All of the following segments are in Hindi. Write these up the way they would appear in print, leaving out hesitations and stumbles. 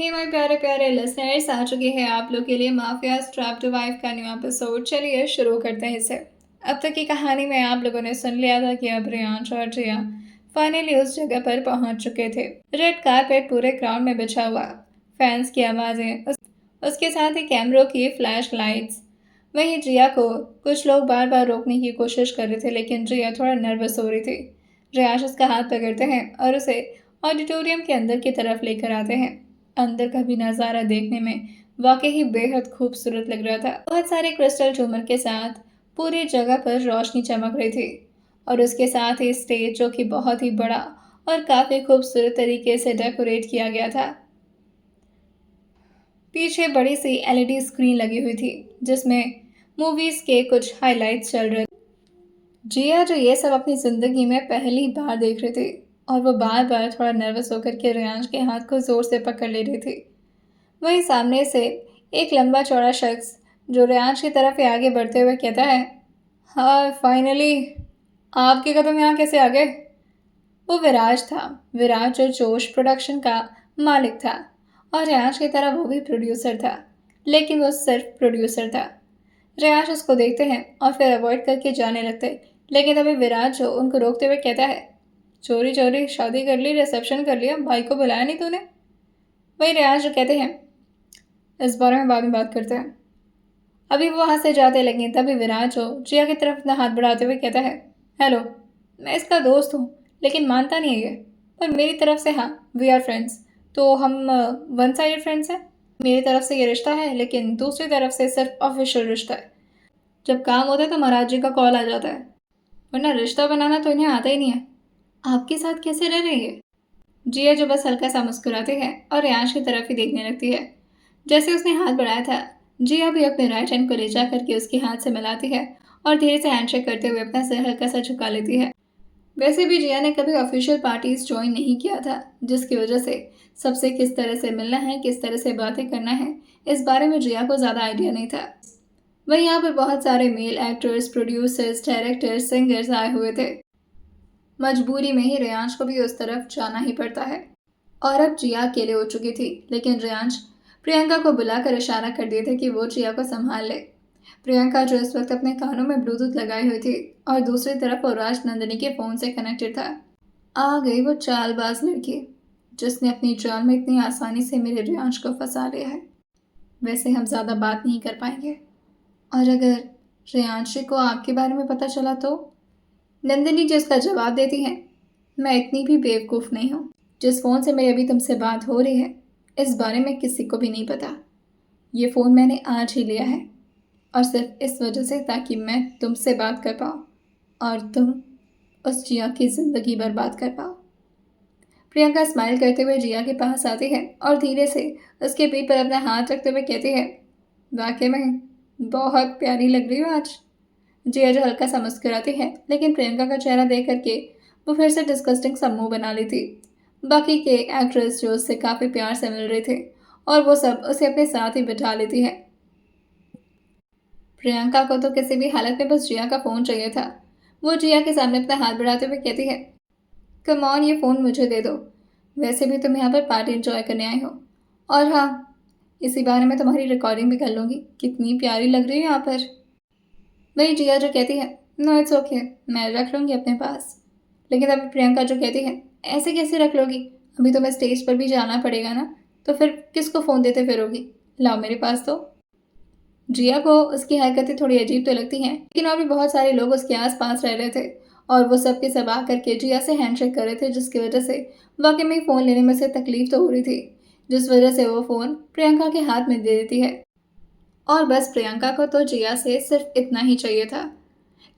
हे माय प्यारे प्यारे लिसनर्स, आ चुके हैं आप लोग के लिए माफियाज ट्रैप टू वाइफ का न्यू एपिसोड। चलिए शुरू करते हैं इसे। अब तक की कहानी में आप लोगों ने सुन लिया था कि अब रियांश और जिया फाइनली उस जगह पर पहुंच चुके थे। रेड कारपेट पूरे ग्राउंड में बिछा हुआ, फैंस की आवाजें, उसके साथ ही कैमरों की फ्लैश लाइट्स। वहीं जिया को कुछ लोग बार बार रोकने की कोशिश कर रहे थे, लेकिन जिया थोड़ा नर्वस हो रही थी। रियांश उसका हाथ पकड़ते हैं और उसे ऑडिटोरियम के अंदर की तरफ लेकर आते हैं। अंदर का भी नज़ारा देखने में वाकई ही बेहद खूबसूरत लग रहा था। बहुत सारे क्रिस्टल झूमर के साथ पूरी जगह पर रोशनी चमक रही थी और उसके साथ ही स्टेज जो कि बहुत ही बड़ा और काफ़ी खूबसूरत तरीके से डेकोरेट किया गया था। पीछे बड़ी सी एलईडी स्क्रीन लगी हुई थी जिसमें मूवीज के कुछ हाइलाइट्स चल रहे थे। जिया जो ये सब अपनी जिंदगी में पहली बार देख रही थी और वो बार बार थोड़ा नर्वस होकर के रियांश के हाथ को जोर से पकड़ ले रही थी। वहीं सामने से एक लंबा चौड़ा शख्स जो रियांश की तरफ ही आगे बढ़ते हुए कहता है, हाँ फाइनली आपके कदम यहाँ कैसे आ गए। वो विराज था। विराज जो जोश प्रोडक्शन का मालिक था और रियांश की तरह वो भी प्रोड्यूसर था, लेकिन वो सिर्फ प्रोड्यूसर था। रियांश उसको देखते हैं और फिर अवॉइड करके जाने लगते, लेकिन तभी विराज जो उनको रोकते हुए कहता है, चोरी चोरी शादी कर ली, रिसेप्शन कर लिया, भाई को बुलाया नहीं तूने। वही रियांश जो कहते हैं, इस बारे में बाद में बात करते हैं। अभी वो वहां से जाते लगे तभी विराज जो जिया की तरफ अपना हाथ बढ़ाते हुए कहता है, हेलो, मैं इसका दोस्त हूँ लेकिन मानता नहीं है ये, पर मेरी तरफ से हाँ, वी आर फ्रेंड्स। तो हम वन साइडेड फ्रेंड्स हैं। मेरी तरफ से ये रिश्ता है, लेकिन दूसरी तरफ से सिर्फ ऑफिशियल रिश्ता है। जब काम होता है तो महाराज जी का कॉल आ जाता है, वरना रिश्ता बनाना तो इन्हें आता ही नहीं है। आपके साथ कैसे रह रही है। जिया जो बस हल्का सा मुस्कुराती है और रियांश की तरफ ही देखने लगती है। जैसे उसने हाथ बढ़ाया था, जिया भी अपने राइट हैंड को ले जा करके उसके हाथ से मिलाती है और धीरे से हैंडशेक करते हुए अपना सिर हल्का सा झुका लेती है। वैसे भी जिया ने कभी ऑफिशियल पार्टीज ज्वाइन नहीं किया था, जिसकी वजह से सबसे किस तरह से मिलना है, किस तरह से बातें करना है, इस बारे में जिया को ज़्यादा आइडिया नहीं था। वहीं यहाँ पर बहुत सारे male actors, producers, directors, singers आए हुए थे। मजबूरी में ही रियांश को भी उस तरफ जाना ही पड़ता है। और अब जिया अकेले हो चुकी थी, लेकिन रियांश प्रियंका को बुलाकर इशारा कर दिए थे कि वो जिया को संभाल ले। प्रियंका जो इस वक्त अपने कानों में ब्लूटूथ लगाई हुई थी और दूसरी तरफ वो राज नंदिनी के फोन से कनेक्टेड था। आ गई वो चालबाज लड़की जिसने अपनी जान में इतनी आसानी से मेरे रियांश को फंसा लिया है। वैसे हम ज्यादा बात नहीं कर पाएंगे, और अगर रियांश को आपके बारे में पता चला तो। नंदिनी जिसका जवाब देती है, मैं इतनी भी बेवकूफ़ नहीं हूँ। जिस फ़ोन से मेरी अभी तुमसे बात हो रही है, इस बारे में किसी को भी नहीं पता। ये फ़ोन मैंने आज ही लिया है और सिर्फ इस वजह से ताकि मैं तुमसे बात कर पाऊँ और तुम उस जिया की ज़िंदगी बर्बाद कर पाओ। प्रियंका स्माइल करते हुए जिया के पास आती है और धीरे से उसके पीठ पर अपना हाथ रखते हुए कहती है, वाकई में बहुत प्यारी लग रही हो आज। जिया जो हल्का सा मुस्कुराती है, लेकिन प्रियंका का चेहरा देख करके वो फिर से डिस्कस्टिंग सा मुंह बना ली थी। बाकी के एक्ट्रेस जो उससे काफ़ी प्यार से मिल रहे थे और वो सब उसे अपने साथ ही बिठा लेती है। प्रियंका को तो किसी भी हालत में बस जिया का फ़ोन चाहिए था। वो जिया के सामने अपना हाथ बढ़ाते हुए कहती है, कम ऑन, ये फ़ोन मुझे दे दो। वैसे भी तुम यहाँ पर पार्टी इंजॉय करने आए हो, और हाँ, इसी बारे में तुम्हारी रिकॉर्डिंग भी कर लूँगी। कितनी प्यारी लग रही है यहाँ पर। वही जिया जो कहती है, नो इट्स ओके, मैं रख लूँगी अपने पास। लेकिन अभी प्रियंका जो कहती है, ऐसे कैसे रख लोगी, अभी तुम्हें स्टेज पर भी जाना पड़ेगा ना, तो फिर किसको फ़ोन देते फिरोगी, लाओ मेरे पास तो। जिया को उसकी हरकतें थोड़ी अजीब तो लगती हैं, लेकिन और भी बहुत सारे लोग उसके आसपास रह रहे थे और वो सब के सब आ करके जिया से हैंडशेक कर रहे थे, जिसकी वजह से वाकई में फ़ोन लेने में से तकलीफ तो हो रही थी, जिस वजह से वो फ़ोन प्रियंका के हाथ में दे देती है। और बस प्रियंका को तो जिया से सिर्फ इतना ही चाहिए था।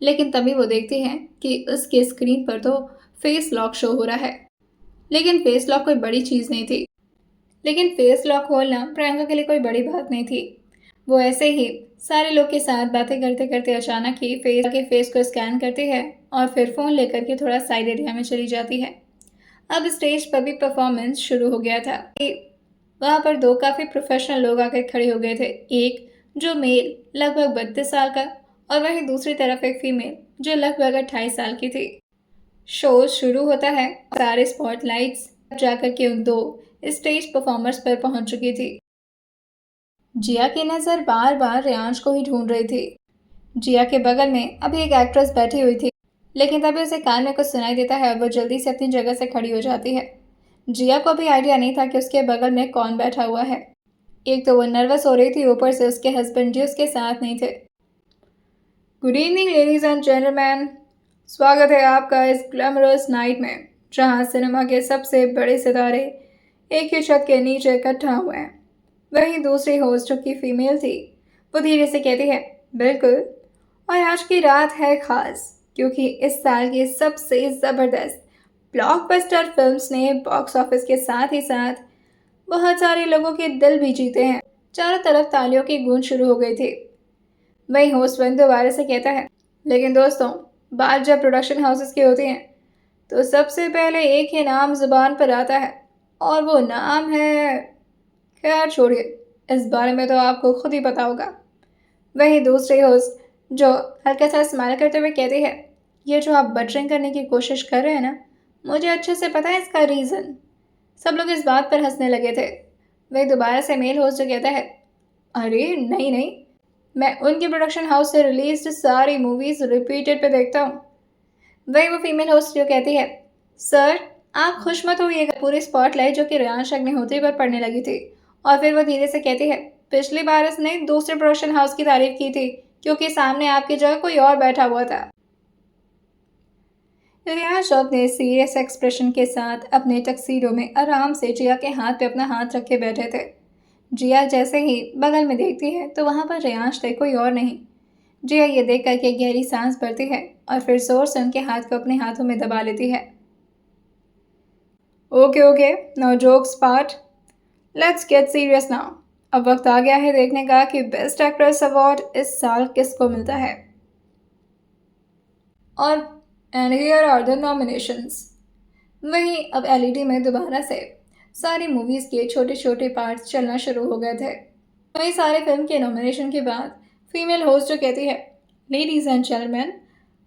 लेकिन तभी वो देखती है कि उसके स्क्रीन पर तो फेस लॉक शो हो रहा है, लेकिन फेस लॉक कोई बड़ी चीज़ नहीं थी। लेकिन फेस लॉक खोलना प्रियंका के लिए कोई बड़ी बात नहीं थी। वो ऐसे ही सारे लोग के साथ बातें करते करते अचानक ही फेस को स्कैन करती है और फिर फ़ोन लेकर के थोड़ा साइड एरिया में चली जाती है। अब स्टेज पर भी परफॉर्मेंस शुरू हो गया था। वहाँ पर दो काफ़ी प्रोफेशनल लोग आकर खड़े हो गए थे। एक जो मेल लगभग 32 साल का, और वहीं दूसरी तरफ एक फीमेल जो लगभग 28 साल की थी। शो शुरू होता है, सारे स्पॉटलाइट्स जाकर के उन दो स्टेज परफॉर्मर्स पर पहुंच चुकी थी। जिया की नज़र बार बार रेयांश को ही ढूंढ रही थी। जिया के बगल में अभी एक एक्ट्रेस बैठी हुई थी, लेकिन तभी उसे कान में कुछ सुनाई देता है और वो जल्दी से अपनी जगह से खड़ी हो जाती है। जिया को भी आइडिया नहीं था कि उसके बगल में कौन बैठा हुआ है। एक तो वो नर्वस हो रही थी, ऊपर से उसके हस्बैंड जी उसके साथ नहीं थे। Good evening ladies and gentleman, स्वागत है आपका इस ग्लैमरस नाइट में, जहां सिनेमा के सबसे बड़े सितारे एक ही छत के नीचे इकट्ठा हुए हैं। वहीं दूसरी होस्ट जो कि फीमेल थी, वो धीरे से कहती है, बिल्कुल, और आज की रात है खास क्योंकि इस साल की सबसे ज़बरदस्त ब्लॉकबस्टर फिल्म्स ने बॉक्स ऑफिस के साथ ही साथ बहुत सारे लोगों के दिल भी जीते हैं। चारों तरफ तालियों की गूंज शुरू हो गई थी। वही होस्ट वन दोबारा से कहता है, लेकिन दोस्तों, बात जब प्रोडक्शन हाउसेस की होती हैं तो सबसे पहले एक ही नाम जुबान पर आता है और वो नाम है, खैर छोड़िए, इस बारे में तो आपको खुद ही पता होगा। वही दूसरी होस्ट जो हल्का सा स्माइल करते हुए कहती है, ये जो आप बटरिंग करने की कोशिश कर रहे हैं ना, मुझे अच्छे से पता है इसका रीज़न। सब लोग इस बात पर हंसने लगे थे। वही दोबारा से मेल होस्ट जो कहता है, अरे नहीं नहीं, मैं उनके प्रोडक्शन हाउस से रिलीज सारी मूवीज़ रिपीटेड पे देखता हूँ। वही वो फीमेल होस्ट जो कहती है, सर आप खुश मत होइएगा, पूरी स्पॉटलाइट जो कि रेयांश अग्निहोत्री पर पड़ने लगी थी। और फिर वो धीरे से कहती है, पिछली बार इसने दूसरे प्रोडक्शन हाउस की तारीफ की थी क्योंकि सामने आपकी जगह कोई और बैठा हुआ था। रेयांश अपने सीरियस एक्सप्रेशन के साथ अपने टक्सीडो में आराम से जिया के हाथ पे अपना हाथ रखे बैठे थे। जिया जैसे ही बगल में देखती है तो वहां पर रेयांश थे, कोई और नहीं। जिया ये देख करके गहरी सांस भरती है और फिर जोर से उनके हाथ को अपने हाथों में दबा लेती है। Okay okay, now jokes part, let's get serious now. अब वक्त आ गया है देखने का कि बेस्ट एक्ट्रेस अवार्ड इस साल किसको मिलता है। और and here are the nominations. वहीं अब एलईडी में दोबारा से सारी मूवीज़ के छोटे छोटे पार्ट्स चलना शुरू हो गए थे। वहीं सारे फिल्म के नॉमिनेशन के बाद फीमेल होस्ट जो कहती है, लेडीज एंड जेंटलमैन,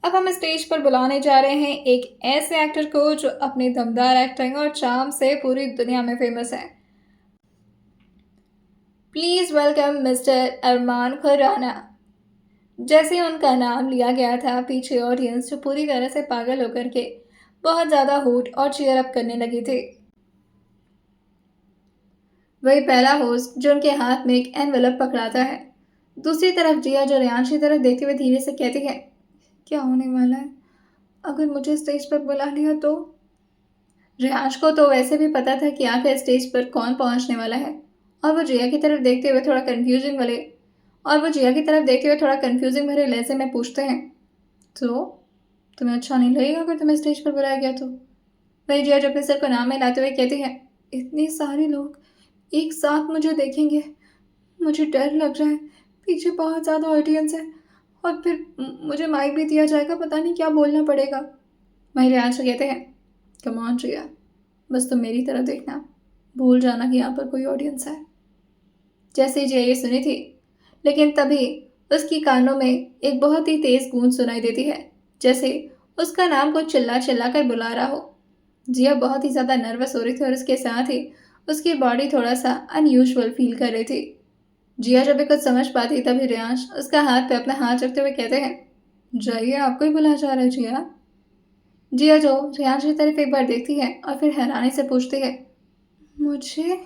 अब हम स्टेज पर बुलाने जा रहे हैं एक ऐसे एक्टर को जो अपनी दमदार एक्टिंग और चार्म से पूरी दुनिया में फेमस है। प्लीज़ वेलकम मिस्टर अरमान खुराना। जैसे ही उनका नाम लिया गया था, पीछे ऑडियंस जो पूरी तरह से पागल होकर के बहुत ज़्यादा हूट और चीयर अप करने लगी थी। वही पहला होस्ट जो उनके हाथ में एक एनवेलप पकड़ाता है। दूसरी तरफ जिया जो रेयांश की तरफ देखते हुए धीरे से कहती है, क्या होने वाला है, अगर मुझे स्टेज पर बुला लिया तो। रेयांश को तो वैसे भी पता था कि आखिर स्टेज पर कौन पहुंचने वाला है, और वो जिया की तरफ देखते हुए थोड़ा कंफ्यूजिंग भरे लहजे में पूछते हैं, तो तुम्हें अच्छा नहीं लगेगा अगर तुम्हें स्टेज पर बुलाया गया तो। वही जिया जो अपने सर को नाम में लाते हुए कहती है, इतने सारे लोग एक साथ मुझे देखेंगे, मुझे डर लग रहा है, पीछे बहुत ज़्यादा ऑडियंस है और फिर मुझे माइक भी दिया जाएगा, पता नहीं क्या बोलना पड़ेगा। वही रेयांश से कहते हैं, कम ऑन जिया, बस तुम मेरी तरफ देखना, भूल जाना कि यहाँ पर कोई ऑडियंस है। जैसे ही जिया ये सुनी थी, लेकिन तभी उसकी कानों में एक बहुत ही तेज गूंज सुनाई देती है, जैसे उसका नाम को चिल्ला चिल्ला कर बुला रहा हो। जिया बहुत ही ज़्यादा नर्वस हो रही थी और उसके साथ ही उसकी बॉडी थोड़ा सा अनयूजुअल फील कर रही थी। जिया जब भी कुछ समझ पाती तभी रेयांश उसका हाथ पे अपना हाथ रखते हुए कहते हैं, जाइए, आपको ही बुलाया जा रहा है जिया। जिया जो रेयांश की तरफ एक बार देखती है और फिर हैरानी से पूछती है, मुझे।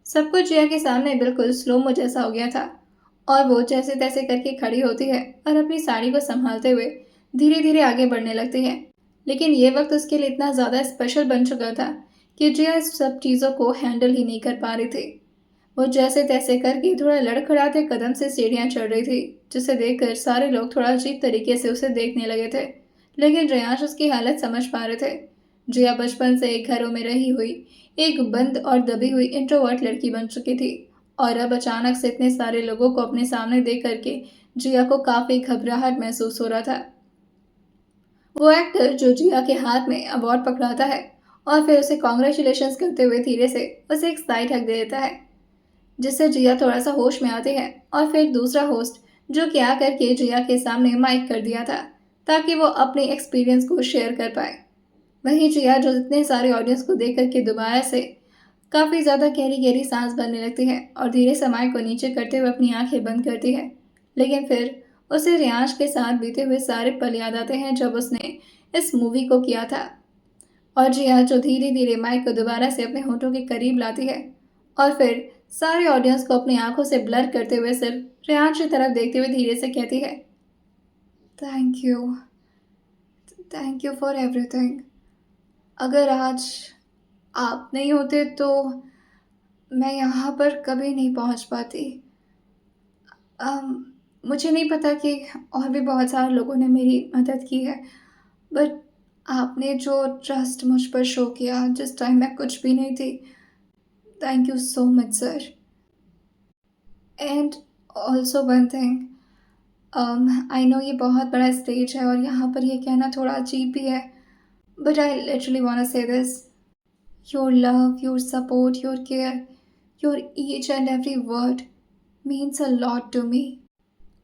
सब कुछ जिया के सामने बिल्कुल स्लोमो जैसा हो गया था और वो जैसे तैसे करके खड़ी होती है और अपनी साड़ी को संभालते हुए धीरे धीरे आगे बढ़ने लगती है। लेकिन ये वक्त उसके लिए इतना ज़्यादा स्पेशल बन चुका था कि जिया इस सब चीज़ों को हैंडल ही नहीं कर पा रही थी। वो जैसे तैसे करके थोड़ा लड़खड़ाते कदम से सीढ़ियाँ चढ़ रही थी, जिसे देखकर सारे लोग थोड़ा अजीब तरीके से उसे देखने लगे थे। लेकिन रेयांश उसकी हालत समझ पा रहे थे। जिया बचपन से एक घरों में रही हुई एक बंद और दबी हुई इंट्रोवर्ट लड़की बन चुकी थी और अब अचानक से इतने सारे लोगों को अपने सामने देख करके जिया को काफ़ी घबराहट महसूस हो रहा था। वो एक्टर जो जिया के हाथ में अवार्ड पकड़ाता है और फिर उसे कॉन्ग्रेचुलेशंस करते हुए धीरे से उसे एक साइड हक दे देता है, जिससे जिया थोड़ा सा होश में आती है। और फिर दूसरा होस्ट जो कि आकर के जिया के सामने माइक कर दिया था ताकि वो अपने एक्सपीरियंस को शेयर कर पाए। वहीं जिया जो इतने सारे ऑडियंस को देख करके दोबारा से काफ़ी ज़्यादा गहरी-गहरी सांस भरने लगती है और धीरे से माइक को नीचे करते हुए अपनी आंखें बंद करती है। लेकिन फिर उसे रियांश के साथ बीते हुए सारे पल याद आते हैं जब उसने इस मूवी को किया था। और जिया जो धीरे-धीरे माइक को दोबारा से अपने होठों के करीब लाती है और फिर सारे ऑडियंस को अपनी आंखों से ब्लर करते हुए सिर्फ रियांश की तरफ देखते हुए धीरे से कहती है, thank you, thank you for everything. अगर आज आप नहीं होते तो मैं यहाँ पर कभी नहीं पहुँच पाती। अम, मुझे नहीं पता कि और भी बहुत सारे लोगों ने मेरी मदद की है, बट आपने जो ट्रस्ट मुझ पर शो किया जिस टाइम मैं कुछ भी नहीं थी, thank you so much sir. And also one thing, I know ये बहुत बड़ा स्टेज है और यहाँ पर ये कहना थोड़ा अजीब भी है, but I literally want to say this, your love, your support, your care, your each and every word means a lot to me.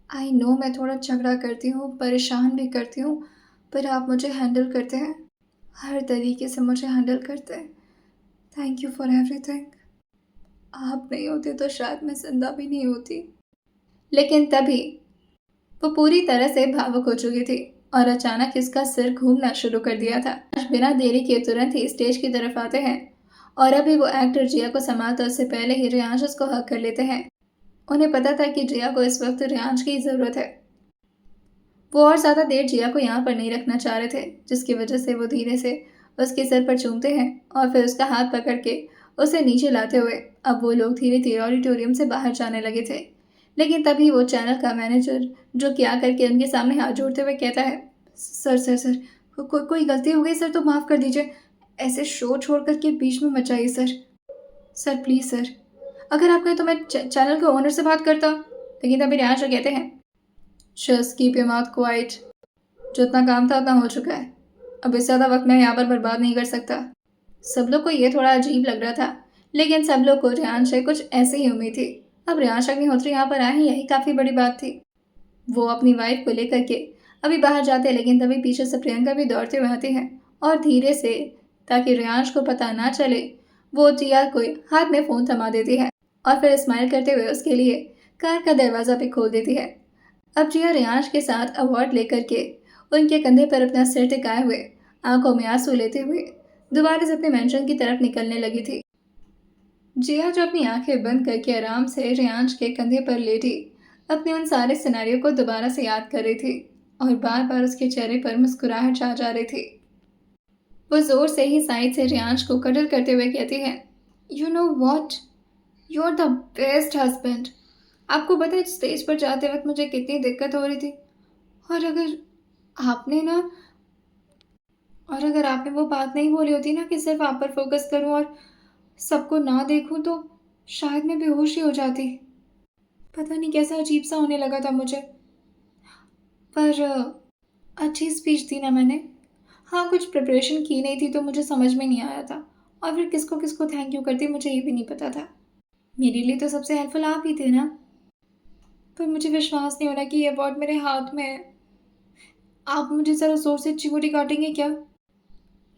I know मैं थोड़ा झगड़ा करती हूँ, परेशान भी करती हूँ, पर आप मुझे हैंडल करते हैं, हर तरीके से मुझे हैंडल करते हैं। Thank you for everything. आप नहीं होते तो शायद मैं ज़िंदा भी नहीं होती। लेकिन तभी वो पूरी तरह से भावुक हो चुकी थी और अचानक इसका सिर घूमना शुरू कर दिया था। बिना देरी के तुरंत ही स्टेज की तरफ आते हैं और अभी वो एक्टर जिया को संभालता उससे पहले ही रियांश उसको हक कर लेते हैं। उन्हें पता था कि जिया को इस वक्त रियांश की ज़रूरत है। वो और ज़्यादा देर जिया को यहाँ पर नहीं रखना चाह रहे थे, जिसकी वजह से वो धीरे से उसके सिर पर चूमते हैं और फिर उसका हाथ पकड़ के उसे नीचे लाते हुए अब वो लोग धीरे धीरे ऑडिटोरियम से बाहर जाने लगे थे। लेकिन तभी वो चैनल का मैनेजर जो क्या करके उनके सामने हाथ जोड़ते हुए कहता है, सर सर सर, कोई गलती हो गई सर तो माफ़ कर दीजिए, ऐसे शो छोड़ कर के बीच में मत जाइए सर। सर प्लीज़ सर, अगर आप कहें तो मैं चैनल के ओनर से बात करता। लेकिन तभी रियांश जो कहते हैं, just keep your mouth quite, जितना काम था उतना हो चुका है, अब इससे ज़्यादा वक्त मैं यहाँ पर बर्बाद नहीं कर सकता। सब लोग को ये थोड़ा अजीब लग रहा था, लेकिन सब लोग को रियांश से कुछ ऐसी ही उम्मीद थी। अब रियांश अग्निहोत्री यहाँ पर आए हैं, यही काफ़ी बड़ी बात थी। वो अपनी वाइफ को लेकर के अभी बाहर जाते हैं, लेकिन तभी पीछे से प्रियंका भी दौड़ते हुए आती हैं और धीरे से, ताकि रियांश को पता ना चले, वो जिया को हाथ में फ़ोन थमा देती है और फिर स्माइल करते हुए उसके लिए कार का दरवाज़ा भी खोल देती है। अब जिया रियांश के साथ अवार्ड लेकर के उनके कंधे पर अपना सिर टिकाए हुए, आंखों में आंसू लेते हुए दोबारा से अपने मेंशन की तरफ निकलने लगी थी। जिया जो अपनी आंखें बंद करके आराम से रियांश के कंधे पर लेटी अपने उन सारे सिनेरियो को दोबारा से याद कर रही थी और बार बार उसके चेहरे पर मुस्कुराहट छा जा रही थी। वो जोर से ही साइड से रियांश को कडल करते हुए कहती है, you know what, you are the best husband. आपको पता है स्टेज पर जाते वक्त मुझे कितनी दिक्कत हो रही थी, और आपने ना अगर आपने वो बात नहीं बोली होती ना कि सिर्फ आप पर फोकस करूं और सबको ना देखूं, तो शायद मैं बेहोश ही हो जाती। पता नहीं कैसा अजीब सा होने लगा था मुझे, पर अच्छी स्पीच दी ना मैंने। हाँ, कुछ प्रिपरेशन की नहीं थी तो मुझे समझ में नहीं आया था, और फिर किसको किसको थैंक यू करती मुझे ये भी नहीं पता था। मेरे लिए तो सबसे हेल्पफुल आप ही थे ना। पर मुझे विश्वास नहीं हो रहा कि ये अवार्ड मेरे हाथ में है। आप मुझे ज़रा ज़ोर से चिमटी काटेंगे क्या?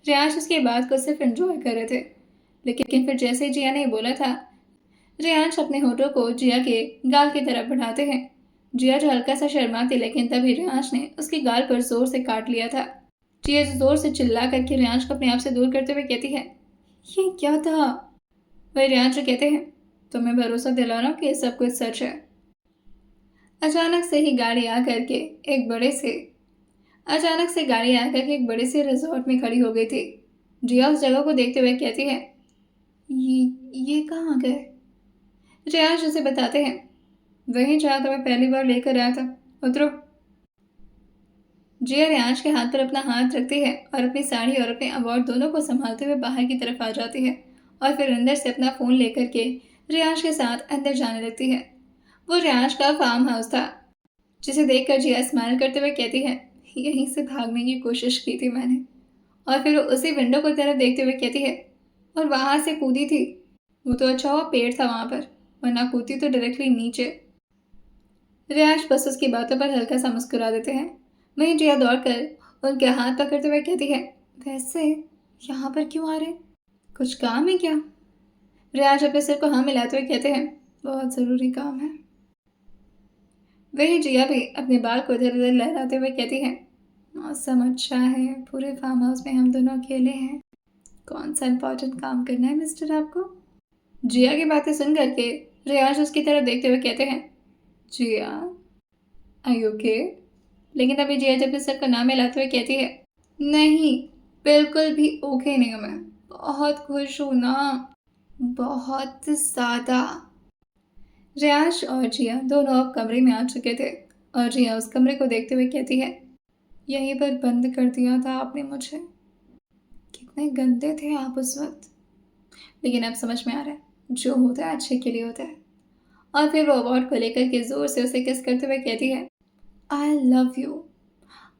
रियांश उसकी बात को सिर्फ एंजॉय कर रहे थे, लेकिन फिर जैसे ही जिया ने बोला था, रियांश अपने होठों को जिया के गाल की तरफ बढ़ाते हैं। जिया जो हल्का सा शर्माती, लेकिन तभी रियांश ने उसके गाल पर जोर से काट लिया था। जिया जोर से चिल्ला करके रियांश को अपने आप से दूर करते हुए कहती है, ये क्या था? वही रियांश जो कहते हैं, तुम्हें भरोसा दिला रहा हूँ कि सब कुछ सच है। अचानक से ही गाड़ी आकर के एक बड़े से अचानक से गाड़ी आकर के एक बड़े से रिजॉर्ट में खड़ी हो गई थी। जिया उस जगह को देखते हुए कहती है, ये कहाँ गए? रियांश उसे बताते हैं, वहीं जहाँ तुम्हें पहली बार लेकर आया था, उतरो। जिया रियांश के हाथ पर अपना हाथ रखती है और अपनी साड़ी और अपने अवार्ड दोनों को संभालते हुए बाहर की तरफ आ जाती है और फिर अंदर से अपना फ़ोन लेकर के रियांश के साथ अंदर जाने लगती है। वो रियांश का फार्म हाउस था, जिसे देखकर जिया स्माइल करते हुए कहती है, यहीं से भागने की कोशिश की थी मैंने। और फिर वो उसी विंडो को तरफ देखते हुए कहती है, और वहां से कूदी थी। वो तो अच्छा हुआ पेड़ था वहां पर, वरना कूदती तो डायरेक्टली नीचे। रियांश बस उसकी बातों पर हल्का सा मुस्कुरा देते हैं। वहीं जिया दौड़कर उनके हाथ पकड़ते हुए कहती है, वैसे यहाँ पर क्यों आ रहे? कुछ काम है क्या? रियाज अपने सिर को हाँ मिलाते हुए कहते हैं, बहुत ज़रूरी काम है। वही जिया भी अपने बाल को इधर उधर लहराते हुए कहती है, मौसम अच्छा है, पूरे फार्म हाउस में हम दोनों अकेले हैं, कौन सा इम्पोर्टेंट काम करना है मिस्टर आपको। जिया की बातें सुन करके रियाज उसकी तरफ देखते हुए कहते हैं, जिया आई ओके। लेकिन अभी जिया जब सर का नाम मिलाते हुए कहती है, नहीं बिल्कुल भी ओके नहीं हूँ मैं, बहुत खुश हूँ ना, बहुत ज़्यादा। रियाज और जिया दोनों अब कमरे में आ चुके थे और जिया उस कमरे को देखते हुए कहती है, यहीं पर बंद कर दिया था आपने मुझे, कितने गंदे थे आप उस वक्त। लेकिन अब समझ में आ रहा है, जो होता है अच्छे के लिए होता है। और फिर वो अवार्ड को लेकर के जोर से उसे किस करते हुए कहती है, I love you,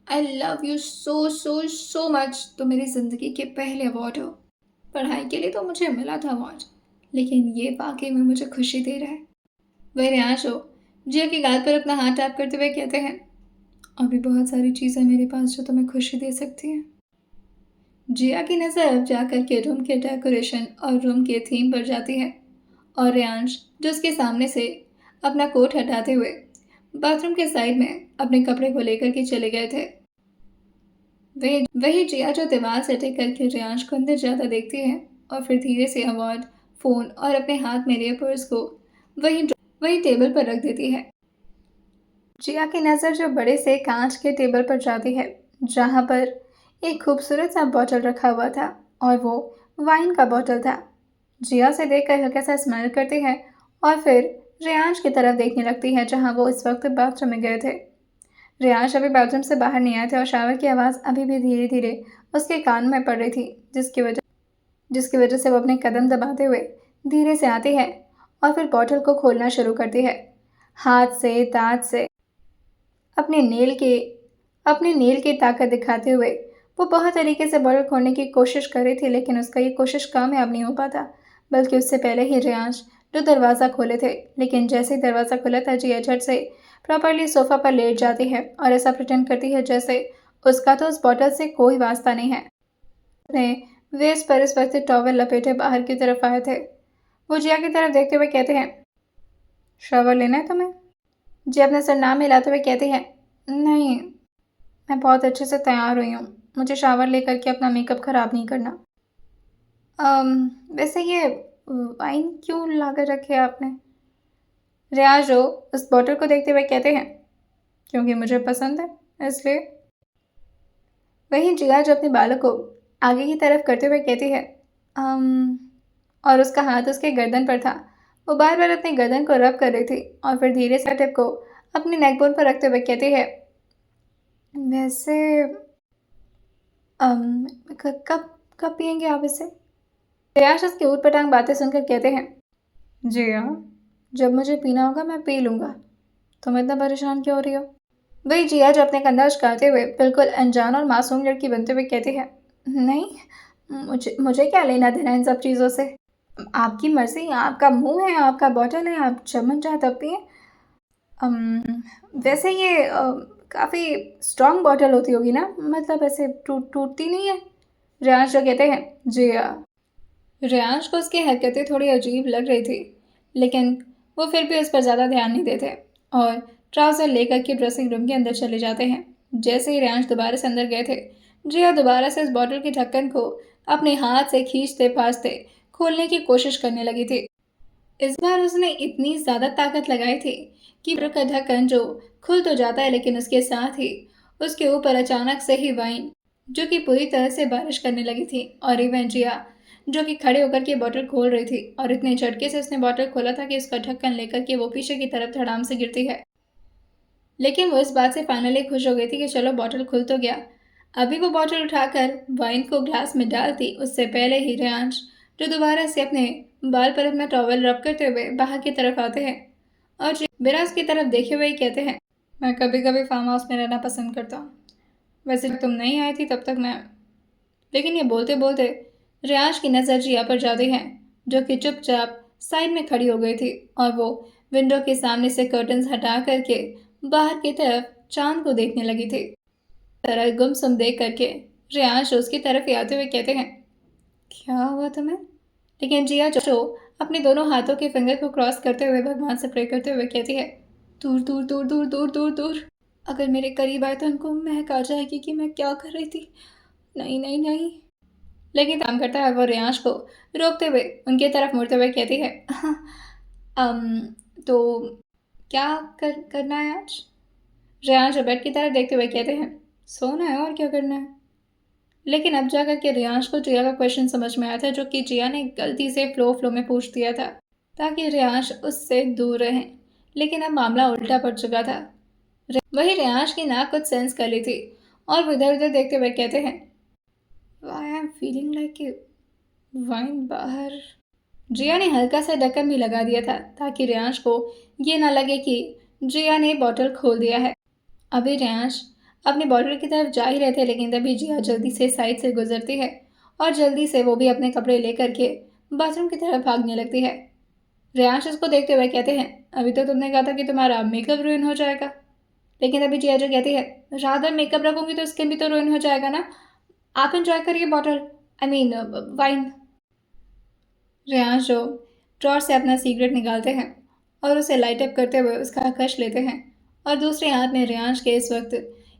I love you so so so much. तो मेरी ज़िंदगी के पहले अवार्ड हो। पढ़ाई के लिए तो मुझे मिला था अवार्ड, लेकिन ये वाकई में मुझे खुशी दे रहा है। वह रियाज हो जिया के गाल पर अपना हाथ टैप करते हुए कहते हैं, अभी बहुत सारी चीज़ें मेरे पास जो तुम्हें खुशी दे सकती हैं। जिया की नज़र अब जाकर के रूम के डेकोरेशन और रूम के थीम पर जाती है और रियांश जो उसके सामने से अपना कोट हटाते हुए बाथरूम के साइड में अपने कपड़े को लेकर के चले गए थे। वही जिया जो दीवार से टिक करके रियांश को अंदर ज़्यादा देखती है और फिर धीरे से अवार्ड, फ़ोन और अपने हाथ में लिए पर्स को वही वही टेबल पर रख देती है। जिया की नज़र जो बड़े से कांच के टेबल पर जाती है जहाँ पर एक खूबसूरत सा बॉटल रखा हुआ था और वो वाइन का बॉटल था। जिया से देखकर हल्का सा स्माइल करती है और फिर रियांश की तरफ देखने लगती है जहाँ वो इस वक्त बाथरूम में गए थे। रियांश अभी बाथरूम से बाहर नहीं आए थे और शावर की आवाज़ अभी भी धीरे धीरे उसके कान में पड़ रही थी, जिसकी वजह से वो अपने कदम दबाते हुए धीरे से आती है और फिर बॉटल को खोलना शुरू करती है। हाथ से दांत से अपने नेल की ताकत दिखाते हुए वो बहुत तरीके से बॉटल खोलने की कोशिश कर रही थी, लेकिन उसका ये कोशिश कामयाब नहीं हो पाता, बल्कि उससे पहले ही रियांश जो दरवाज़ा खोले थे। लेकिन जैसे ही दरवाज़ा खुला था जिया झट से प्रॉपरली सोफ़ा पर लेट जाती है और ऐसा प्रिटेंड करती है जैसे उसका तो उस बॉटल से कोई वास्ता नहीं है। अपने वेस्ट पर इस वक्त टॉवल लपेटे बाहर की तरफ आए थे। वो जिया की तरफ देखते हुए कहते हैं, शावर लेना है तुम्हें? जिया अपना सर नाम हिलाते हुए कहती है, नहीं, मैं बहुत अच्छे से तैयार हुई हूँ, मुझे शावर लेकर के अपना मेकअप ख़राब नहीं करना। वैसे ये वाइन क्यों ला कर रखे है आपने? रियाज हो उस बॉटल को देखते हुए कहते हैं, क्योंकि मुझे पसंद है इसलिए। वहीं जिया जो अपने बालों को आगे की तरफ करते हुए कहती है, और उसका हाथ उसके गर्दन पर था। वो बार बार अपने गर्दन को रब कर रही थी और फिर धीरे से टिप को अपने नेकबोन पर रखते हुए कहती है, वैसे कब कब पियेंगे आप इसे? रियाज उसकी ऊट-पटांग बातें सुनकर कहते हैं, जी हाँ, जब मुझे पीना होगा मैं पी लूँगा, तुम इतना परेशान क्यों हो रही हो? वही जिया जो अपने कंधा उचकाते हुए बिल्कुल अनजान और मासूम लड़की बनते हुए कहती है, नहीं, मुझे मुझे क्या लेना देना इन सब चीज़ों से, आपकी मर्ज़ी, आपका मुंह है, आपका बॉटल है, आप जब मन चाहे तब पिए। वैसे ये काफ़ी स्ट्रॉन्ग बॉटल होती होगी ना, मतलब ऐसे टूटती नहीं है? रियांश जो कहते हैं, जी हाँ। रियांश को उसकी हरकतें थोड़ी अजीब लग रही थी, लेकिन वो फिर भी उस पर ज़्यादा ध्यान नहीं देते और ट्राउज़र लेकर के ड्रेसिंग रूम के अंदर चले जाते हैं। जैसे ही रियांश दोबारा से अंदर गए थे, जिया दोबारा से उस बॉटल के ढक्कन को अपने हाथ से खींचते पासते खोलने की कोशिश करने लगी थी। इस बार उसने इतनी ज़्यादा ताकत लगाई थी कि बॉटल का ढक्कन जो खुल तो जाता है, लेकिन उसके साथ ही उसके ऊपर अचानक से ही वाइन जो कि पूरी तरह से बारिश करने लगी थी और इवन जिया जो कि खड़े होकर के बॉटल खोल रही थी और इतने झटके से उसने बॉटल खोला था कि उसका ढक्कन लेकर के वो पीछे की तरफ धड़ाम से गिरती है। लेकिन वो इस बात से फाइनली खुश हो गई थी कि चलो बॉटल खुल तो गया। अभी वो बॉटल उठाकर वाइन को ग्लास में डालती उससे पहले ही रियांश जो दोबारा से अपने बाल पर अपना टॉवल रब करते हुए बाहर की तरफ आते हैं और बिना उसकी तरफ देखे हुए ही कहते हैं, मैं कभी कभी फार्म हाउस में रहना पसंद करता हूँ, वैसे तुम नहीं आई थी तब तक मैं। लेकिन ये बोलते बोलते रियांश की नज़र जिया पर जाती है जो कि चुपचाप साइड में खड़ी हो गई थी और वो विंडो के सामने से कर्टन्स हटा करके बाहर की तरफ चांद को देखने लगी थी। तरह गुमसुम देख करके रियांश उसकी तरफ ही आते हुए कहते हैं, क्या हुआ तुम्हें? लेकिन जिया जो अपने दोनों हाथों के फिंगर को क्रॉस करते हुए भगवान से प्रे करते हुए कहती है, दूर दूर दूर दूर दूर दूर दूर, अगर मेरे करीब आए तो उनको महक आ जाएगी कि मैं क्या कर रही थी। नहीं नहीं नहीं। लेकिन काम करता है वो रियांश को रोकते हुए उनकी तरफ मुड़ते हुए कहती है, अम तो क्या करना है आज? रियांश बेड की तरफ देखते हुए कहते हैं, सोना है और क्या करना है। लेकिन अब जाकर के रियांश को जिया का क्वेश्चन समझ में आया था, जो कि जिया ने गलती से फ्लो में पूछ दिया था ताकि रियांश उससे दूर रहे। लेकिन अब मामला उल्टा पड़ चुका था। वही रियांश की नाक कुछ सेंस कर ली थी और वो इधर उधर देखते हुए कहते हैं, I am feeling like wine बाहर। जिया ने हल्का सा ढक्कन भी लगा दिया था ताकि रियांश को ये ना लगे कि जिया ने बॉटल खोल दिया है। अभी रियांश अपनी बॉटल की तरफ जा ही रहे थे, लेकिन तभी जिया जल्दी से साइड से गुजरती है और जल्दी से वो भी अपने कपड़े लेकर के बाथरूम की तरफ भागने लगती है। रियांश उसको देखते हुए कहते हैं, अभी तो तुमने कहा था कि तुम्हारा मेकअप रुइन हो जाएगा। लेकिन अभी जिया जो कहती है, रात भर मेकअप रखूंगी तो स्किन भी तो रुइन हो जाएगा ना। आप एंजॉय करिए bottle, I mean wine. Riyansh जो ड्रॉर से अपना सिगरेट निकालते हैं और उसे लाइट अप करते हुए उसका कश लेते हैं और दूसरे हाथ में रियांश के इस वक्त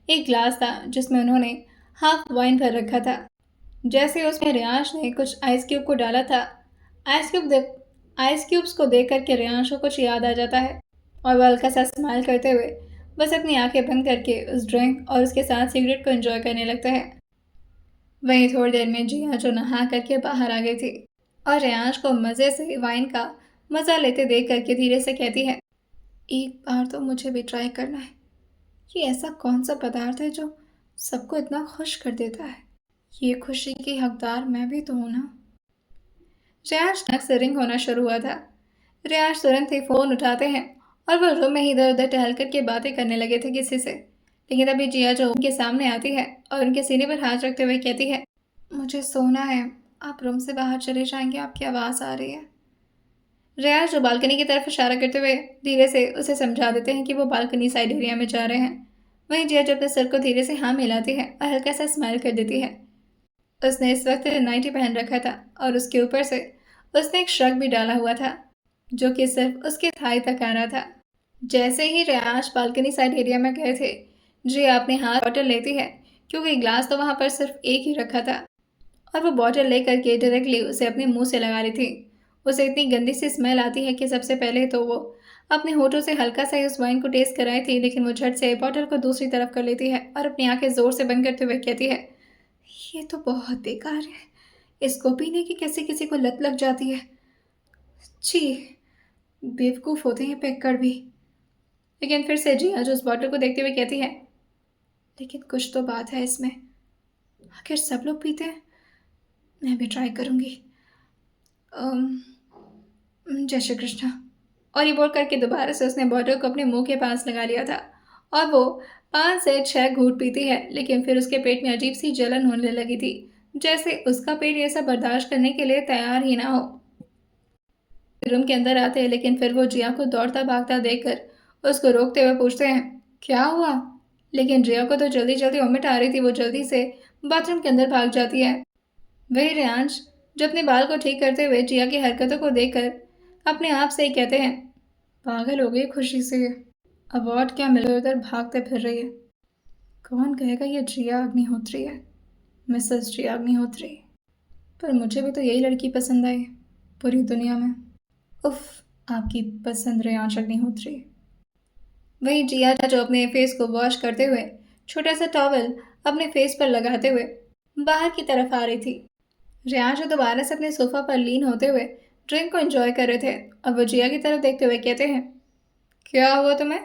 एक ग्लास था जिसमें उन्होंने हाफ वाइन भर रखा था। जैसे उसमें रियांश ने कुछ आइस क्यूब को डाला था, आइस क्यूब्स को देख करके रियांश को कुछ याद आ जाता है और वह हल्का सा स्माइल करते हुए बस अपनी आंखें बंद करके उस ड्रिंक और उसके साथ सिगरेट को एंजॉय करने लगता है। वहीं थोड़ी देर में जिया जो नहा करके बाहर आ गई थी और रियांश को मज़े से वाइन का मज़ा लेते देख करके धीरे से कहती है, एक बार तो मुझे भी ट्राई करना है। ये ऐसा कौन सा पदार्थ है जो सबको इतना खुश कर देता है? ये खुशी की हकदार मैं भी तो हूँ ना। रियांश नक से रिंग होना शुरू हुआ था। रियांश तुरंत ही फ़ोन उठाते हैं और वो रूम में ही इधर उधर टहल करके बातें करने लगे थे किसी से। लेकिन तभी जिया जो उनके सामने आती है और उनके सीने पर हाथ रखते हुए कहती है, मुझे सोना है, आप रूम से बाहर चले जाएंगे, आपकी आवाज़ आ रही है। रियाज जो बालकनी की तरफ इशारा करते हुए धीरे से उसे समझा देते हैं कि वो बालकनी साइड एरिया में जा रहे हैं। वहीं जिया जो अपने सर को धीरे से हाँ मिलाती है और हल्का सा स्माइल कर देती है। उसने इस वक्त नाइटी पहन रखा था और उसके ऊपर से उसने एक श्रग भी डाला हुआ था जो कि सिर्फ उसके थाई तक आ रहा था। जैसे ही रियाज बालकनी साइड एरिया में गए थे, जिया अपने हाथ बॉटल लेती है क्योंकि ग्लास तो वहाँ पर सिर्फ एक ही रखा था और वो बॉटल लेकर के डायरेक्टली उसे अपने मुंह से लगा रही थी। उसे इतनी गंदी सी स्मेल आती है कि सबसे पहले तो वो अपने होठों से हल्का सा उस वाइन को टेस्ट कराई थी, लेकिन वो झट से बॉटल को दूसरी तरफ कर लेती है और अपनी आंखें जोर से बंद करते हुए कहती है, ये तो बहुत बेकार है, इसको पीने की कैसे किसी को लत लग जाती है। छी, बेवकूफ़ होते हैं पिक्कड़ भी। लेकिन फिर से जिया जो उस बॉटल को देखते हुए कहती है, लेकिन कुछ तो बात है इसमें, आखिर सब लोग पीते हैं, मैं भी ट्राई करूँगी। जय श्री कृष्णा। और ये बोल करके दोबारा से उसने बॉटल को अपने मुंह के पास लगा लिया था और वो 5 से 6 घूंट पीती है, लेकिन फिर उसके पेट में अजीब सी जलन होने लगी थी, जैसे उसका पेट ये सब बर्दाश्त करने के लिए तैयार ही ना हो। रूम के अंदर आते हैं, लेकिन फिर वो जिया को दौड़ता भागता देखकर उसको रोकते हुए पूछते हैं, क्या हुआ? लेकिन जिया को तो जल्दी जल्दी वोमिट आ रही थी, वो जल्दी से बाथरूम के अंदर भाग जाती है। वही रियांश जो अपने बाल को ठीक करते हुए जिया की हरकतों को देखकर अपने आप से ही कहते हैं, पागल हो गई खुशी से, अवार्ड क्या मिले उधर भागते फिर रही है। कौन कहेगा ये जिया अग्निहोत्री है, मिसेस जिया अग्निहोत्री। पर मुझे भी तो यही लड़की पसंद आई पूरी दुनिया में। उफ, आपकी पसंद रियांश अग्निहोत्री। वही जिया जो अपने फेस को वॉश करते हुए छोटा सा टॉवल अपने फेस पर लगाते हुए बाहर की तरफ आ रही थी। रियांश दोबारा से अपने सोफा पर लीन होते हुए ड्रिंक को एंजॉय कर रहे थे और वो जिया की तरफ देखते हुए कहते हैं, क्या हुआ तुम्हें?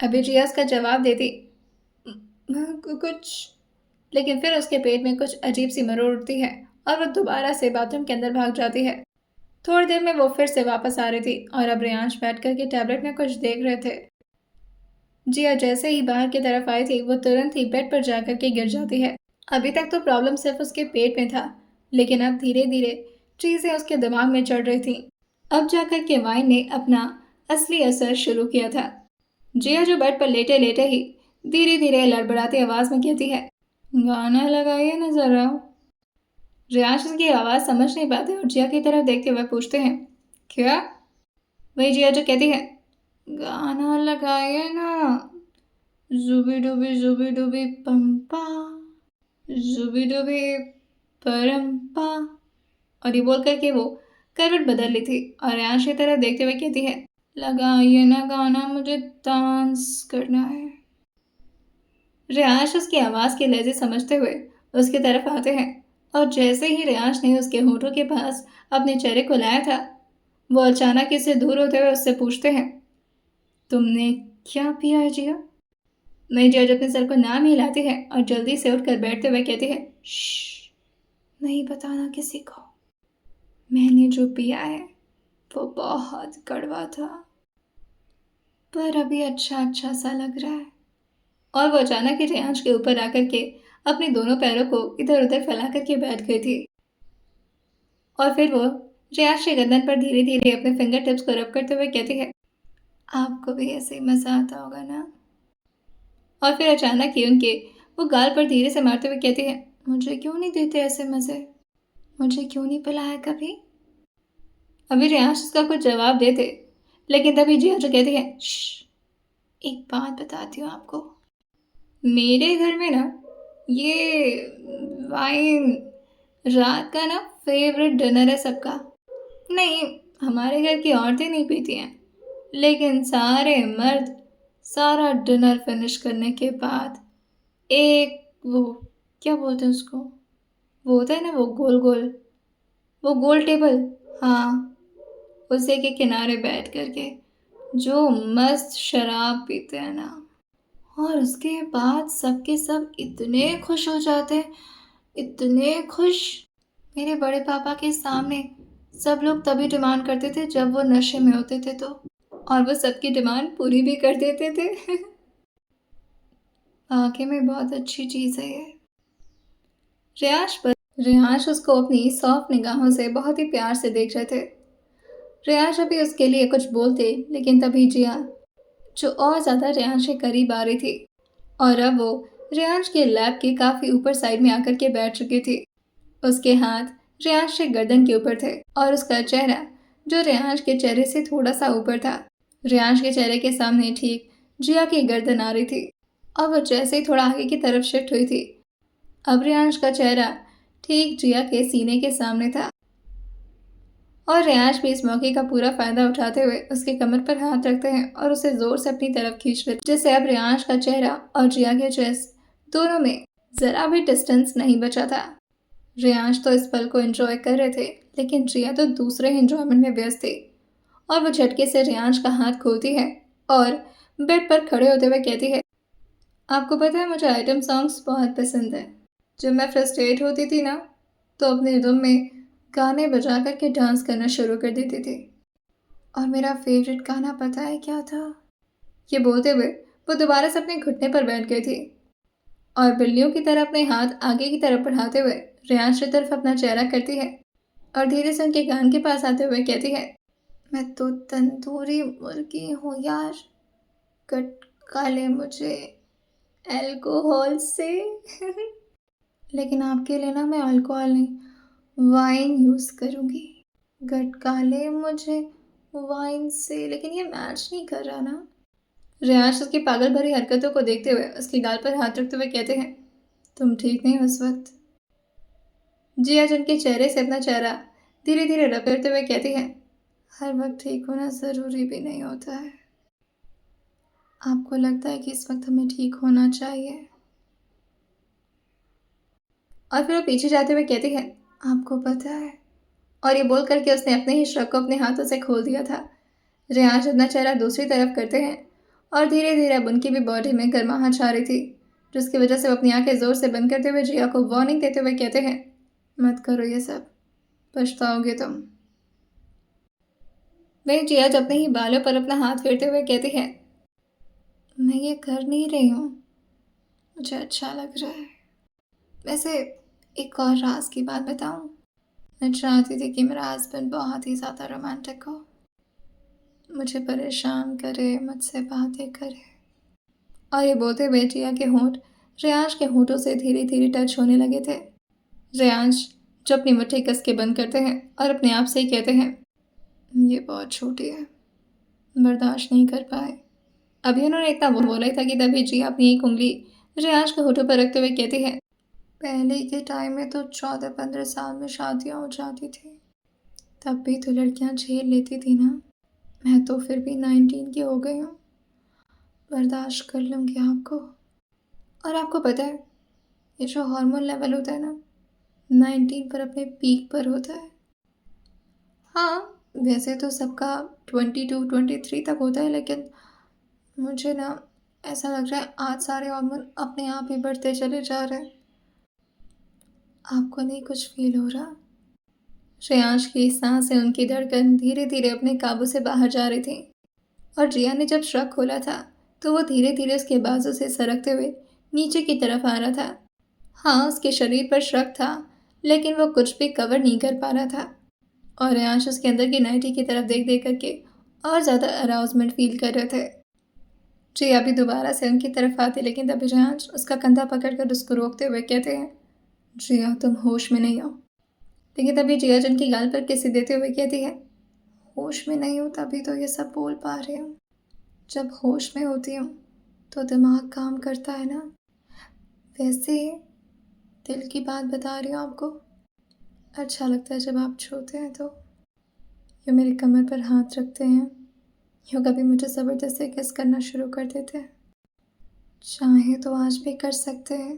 अभी जिया उसका जवाब देती, कुछ। लेकिन फिर उसके पेट में कुछ अजीब सी मरोड़ उठती है और वो दोबारा से बाथरूम के अंदर भाग जाती है। थोड़ी देर में वो फिर से वापस आ रही थी और अब रियांश बैठ करके टैबलेट में कुछ देख रहे थे। जिया जैसे ही बाहर की तरफ आई थी, वो तुरंत ही बेड पर जाकर के गिर जाती है। अभी तक तो प्रॉब्लम सिर्फ उसके पेट में था, लेकिन अब धीरे धीरे चीज़ें उसके दिमाग में चढ़ रही थी। अब जाकर के वाइन ने अपना असली असर शुरू किया था। जिया जो बेड पर लेटे लेटे ही धीरे धीरे लड़बड़ाती आवाज़ में कहती है, गाना लगाइए ना जरा। रियांश की आवाज़ समझ नहीं पाते और जिया की तरफ देखते हुए पूछते हैं, क्या? वही जिया जो कहती है, गाना लगाइए ना, जुबी डुबी पंपा, जुबी डुबी परंपा। और ये बोल करके वो करवट बदल ली थी और रेयांश की तरफ देखते हुए कहती है, लगाइए ना गाना, मुझे डांस करना है। रेयांश उसकी आवाज़ के लहजे समझते हुए उसकी तरफ आते हैं और जैसे ही रेयांश ने उसके होठों के पास अपने चेहरे को लाया था, वो अचानक इससे दूर होते हुए उससे पूछते हैं, तुमने क्या पिया है जिया? मैं जज अपने सर को नाम हिलाती है और जल्दी से उठकर बैठते हुए कहती है, श्श, नहीं बताना किसी को। मैंने जो पिया है वो बहुत कड़वा था, पर अभी अच्छा अच्छा सा लग रहा है। और वो अचानक ही रेयांश के ऊपर आकर के अपने दोनों पैरों को इधर उधर फैला करके बैठ गई थी और फिर वो रेयांश के गर्दन पर धीरे धीरे अपने फिंगर टिप्स को रब करते हुए कहती है, आपको भी ऐसे ही मजा आता होगा ना? और फिर अचानक ही उनके वो गाल पर धीरे से मारते हुए कहती है, मुझे क्यों नहीं देते ऐसे मजे? मुझे क्यों नहीं पिलाया कभी? अभी रेयांश उसका कुछ जवाब देते, लेकिन तभी जिया जो कहती है, श्श, एक बात बताती हूँ आपको। मेरे घर में ना ये वाइन रात का ना फेवरेट डिनर है सबका। नहीं, हमारे घर की औरतें नहीं पीती हैं, लेकिन सारे मर्द सारा डिनर फिनिश करने के बाद एक वो क्या बोलते हैं उसको, वो होता है ना वो गोल गोल, वो गोल टेबल, हाँ, उसी के किनारे बैठ करके जो मस्त शराब पीते हैं ना, और उसके बाद सबके सब इतने खुश हो जाते हैं, इतने खुश। मेरे बड़े पापा के सामने सब लोग तभी डिमांड करते थे जब वो नशे में होते थे तो, और वो सबकी डिमांड पूरी भी कर देते थे। वाकई में बहुत अच्छी चीज़ है ये। रियांश उसको अपनी सॉफ्ट निगाहों से बहुत ही प्यार से देख रहे थे। रियांश अभी उसके लिए कुछ बोलते, लेकिन तभी जिया जो और ज़्यादा रियांश के करीब आ रही थी और अब वो रियांश के लैब के काफ़ी ऊपर साइड में आकर के बैठ चुकी थी। उसके हाथ रियांश के गर्दन के ऊपर थे और उसका चेहरा जो रियांश के चेहरे से थोड़ा सा ऊपर था। रियांश के चेहरे के सामने ठीक जिया की गर्दन आ रही थी और वो जैसे ही थोड़ा आगे की तरफ शिफ्ट हुई थी, अब रियांश का चेहरा ठीक जिया के सीने के सामने था और रियांश भी इस मौके का पूरा फायदा उठाते हुए उसके कमर पर हाथ रखते हैं और उसे जोर से अपनी तरफ खींच लेते, जिससे अब रियांश का चेहरा और जिया के चेस्ट दोनों में जरा भी डिस्टेंस नहीं बचा था। रियांश तो इस पल को एंजॉय कर रहे थे, लेकिन जिया तो दूसरे एंजॉयमेंट में व्यस्त थी और वो झटके से रियांश का हाथ खोलती है और बेड पर खड़े होते हुए कहती है, आपको पता है मुझे आइटम सॉन्ग्स बहुत पसंद है। जब मैं फ्रस्ट्रेट होती थी ना, तो अपने रूम में गाने बजा करके डांस करना शुरू कर देती थी। और मेरा फेवरेट गाना पता है क्या था? ये बोलते हुए वो दोबारा से अपने घुटने पर बैठ गई थी और बिल्लियों की तरह अपने हाथ आगे की तरफ बढ़ाते हुए रियांश की तरफ अपना चेहरा करती है और धीरे से उनके कान के पास आते हुए कहती है, मैं तो तंदूरी मुर्गी हूँ यार, कट काले मुझे अल्कोहल से। लेकिन आपके लिए ना मैं अल्कोहल नहीं, वाइन यूज़ करूँगी। गटका ले मुझे वाइन से, लेकिन ये मैच नहीं कर रहा ना। रियांश उसकी पागल भरी हरकतों को देखते हुए उसके गाल पर हाथ रखते हुए कहते हैं, तुम ठीक नहीं हो इस वक्त। जिया उनके चेहरे से अपना चेहरा धीरे धीरे रब करते हुए कहती है, हर वक्त ठीक होना ज़रूरी भी नहीं होता है। आपको लगता है कि इस वक्त हमें ठीक होना चाहिए। और फिर वो पीछे जाते हुए कहती है, आपको पता है। और ये बोल करके उसने अपने ही शर्ट को अपने हाथों से खोल दिया था। रियांश अपना चेहरा दूसरी तरफ करते हैं और धीरे धीरे अब उनकी भी बॉडी में गर्माहट छा रही थी, जिसकी वजह से वो अपनी आंखें जोर से बंद करते हुए जिया को वार्निंग देते हुए कहते हैं, मत करो ये सब, पछताओगे तुम। वही जिया जो अपने ही बालों पर अपना हाथ फेरते हुए कहती है, मैं ये कर नहीं रही हूँ, मुझे अच्छा लग रहा है। वैसे एक और राज की बात बताऊँ, मैं चाहती थी कि मेरा हस्बैंड बहुत ही ज़्यादा रोमांटिक हो, मुझे परेशान करे, मुझसे बातें करे। और ये बोलते हुए जिया के होंठ रियांश के होंठों से धीरे धीरे टच होने लगे थे। रियांश जो अपनी मुट्ठी कस के बंद करते हैं और अपने आप से ही कहते हैं, ये बहुत छोटी है, बर्दाश्त नहीं कर पाए। अभी उन्होंने इतना बोला ही था कि तभी जिया अपनी एक उंगली रियाज के होठों पर रखते हुए कहती है, पहले के टाइम में तो 14-15 साल में शादियाँ हो जाती थी, तब भी तो लड़कियाँ झेल लेती थी ना। मैं तो फिर भी 19 की हो गई हूँ, बर्दाश्त कर लूँगी आपको। और आपको पता है, ये जो हार्मोन लेवल होता है ना, 19 पर अपने पीक पर होता है। हाँ, वैसे तो सबका 22-23 तक होता है, लेकिन मुझे ना ऐसा लग रहा है आज सारे हार्मोन अपने आप ही बढ़ते चले जा रहे हैं। आपको नहीं कुछ फील हो रहा? श्रेयांश की सांसें, उनकी धड़कन धीरे धीरे अपने काबू से बाहर जा रही थी। और जिया ने जब श्रग खोला था तो वो धीरे धीरे उसके बाजू से सरकते हुए नीचे की तरफ आ रहा था। हाँ, उसके शरीर पर श्रग था, लेकिन वो कुछ भी कवर नहीं कर पा रहा था। और रियांश उसके अंदर की नाइटी की तरफ देख देख करके और ज़्यादा अराउजमेंट फील कर रहे थे। जिया भी दोबारा से उनकी तरफ आती, लेकिन तभी रियांश उसका कंधा पकड़कर उसको रोकते हुए कहते हैं, जिया तुम होश में नहीं हो। लेकिन तभी जिया जिनकी गाल पर किसी देते हुए कहती है, होश में नहीं हूँ तभी तो ये सब बोल पा रही हूँ। जब होश में होती हूँ तो दिमाग काम करता है ना। वैसे दिल की बात बता रही हूँ आपको, अच्छा लगता है जब आप छूते हैं तो। यूँ मेरी कमर पर हाथ रखते हैं, यूँ कभी मुझे ज़बरदस्ती किस करना शुरू कर देते हैं। चाहे तो आज भी कर सकते हैं।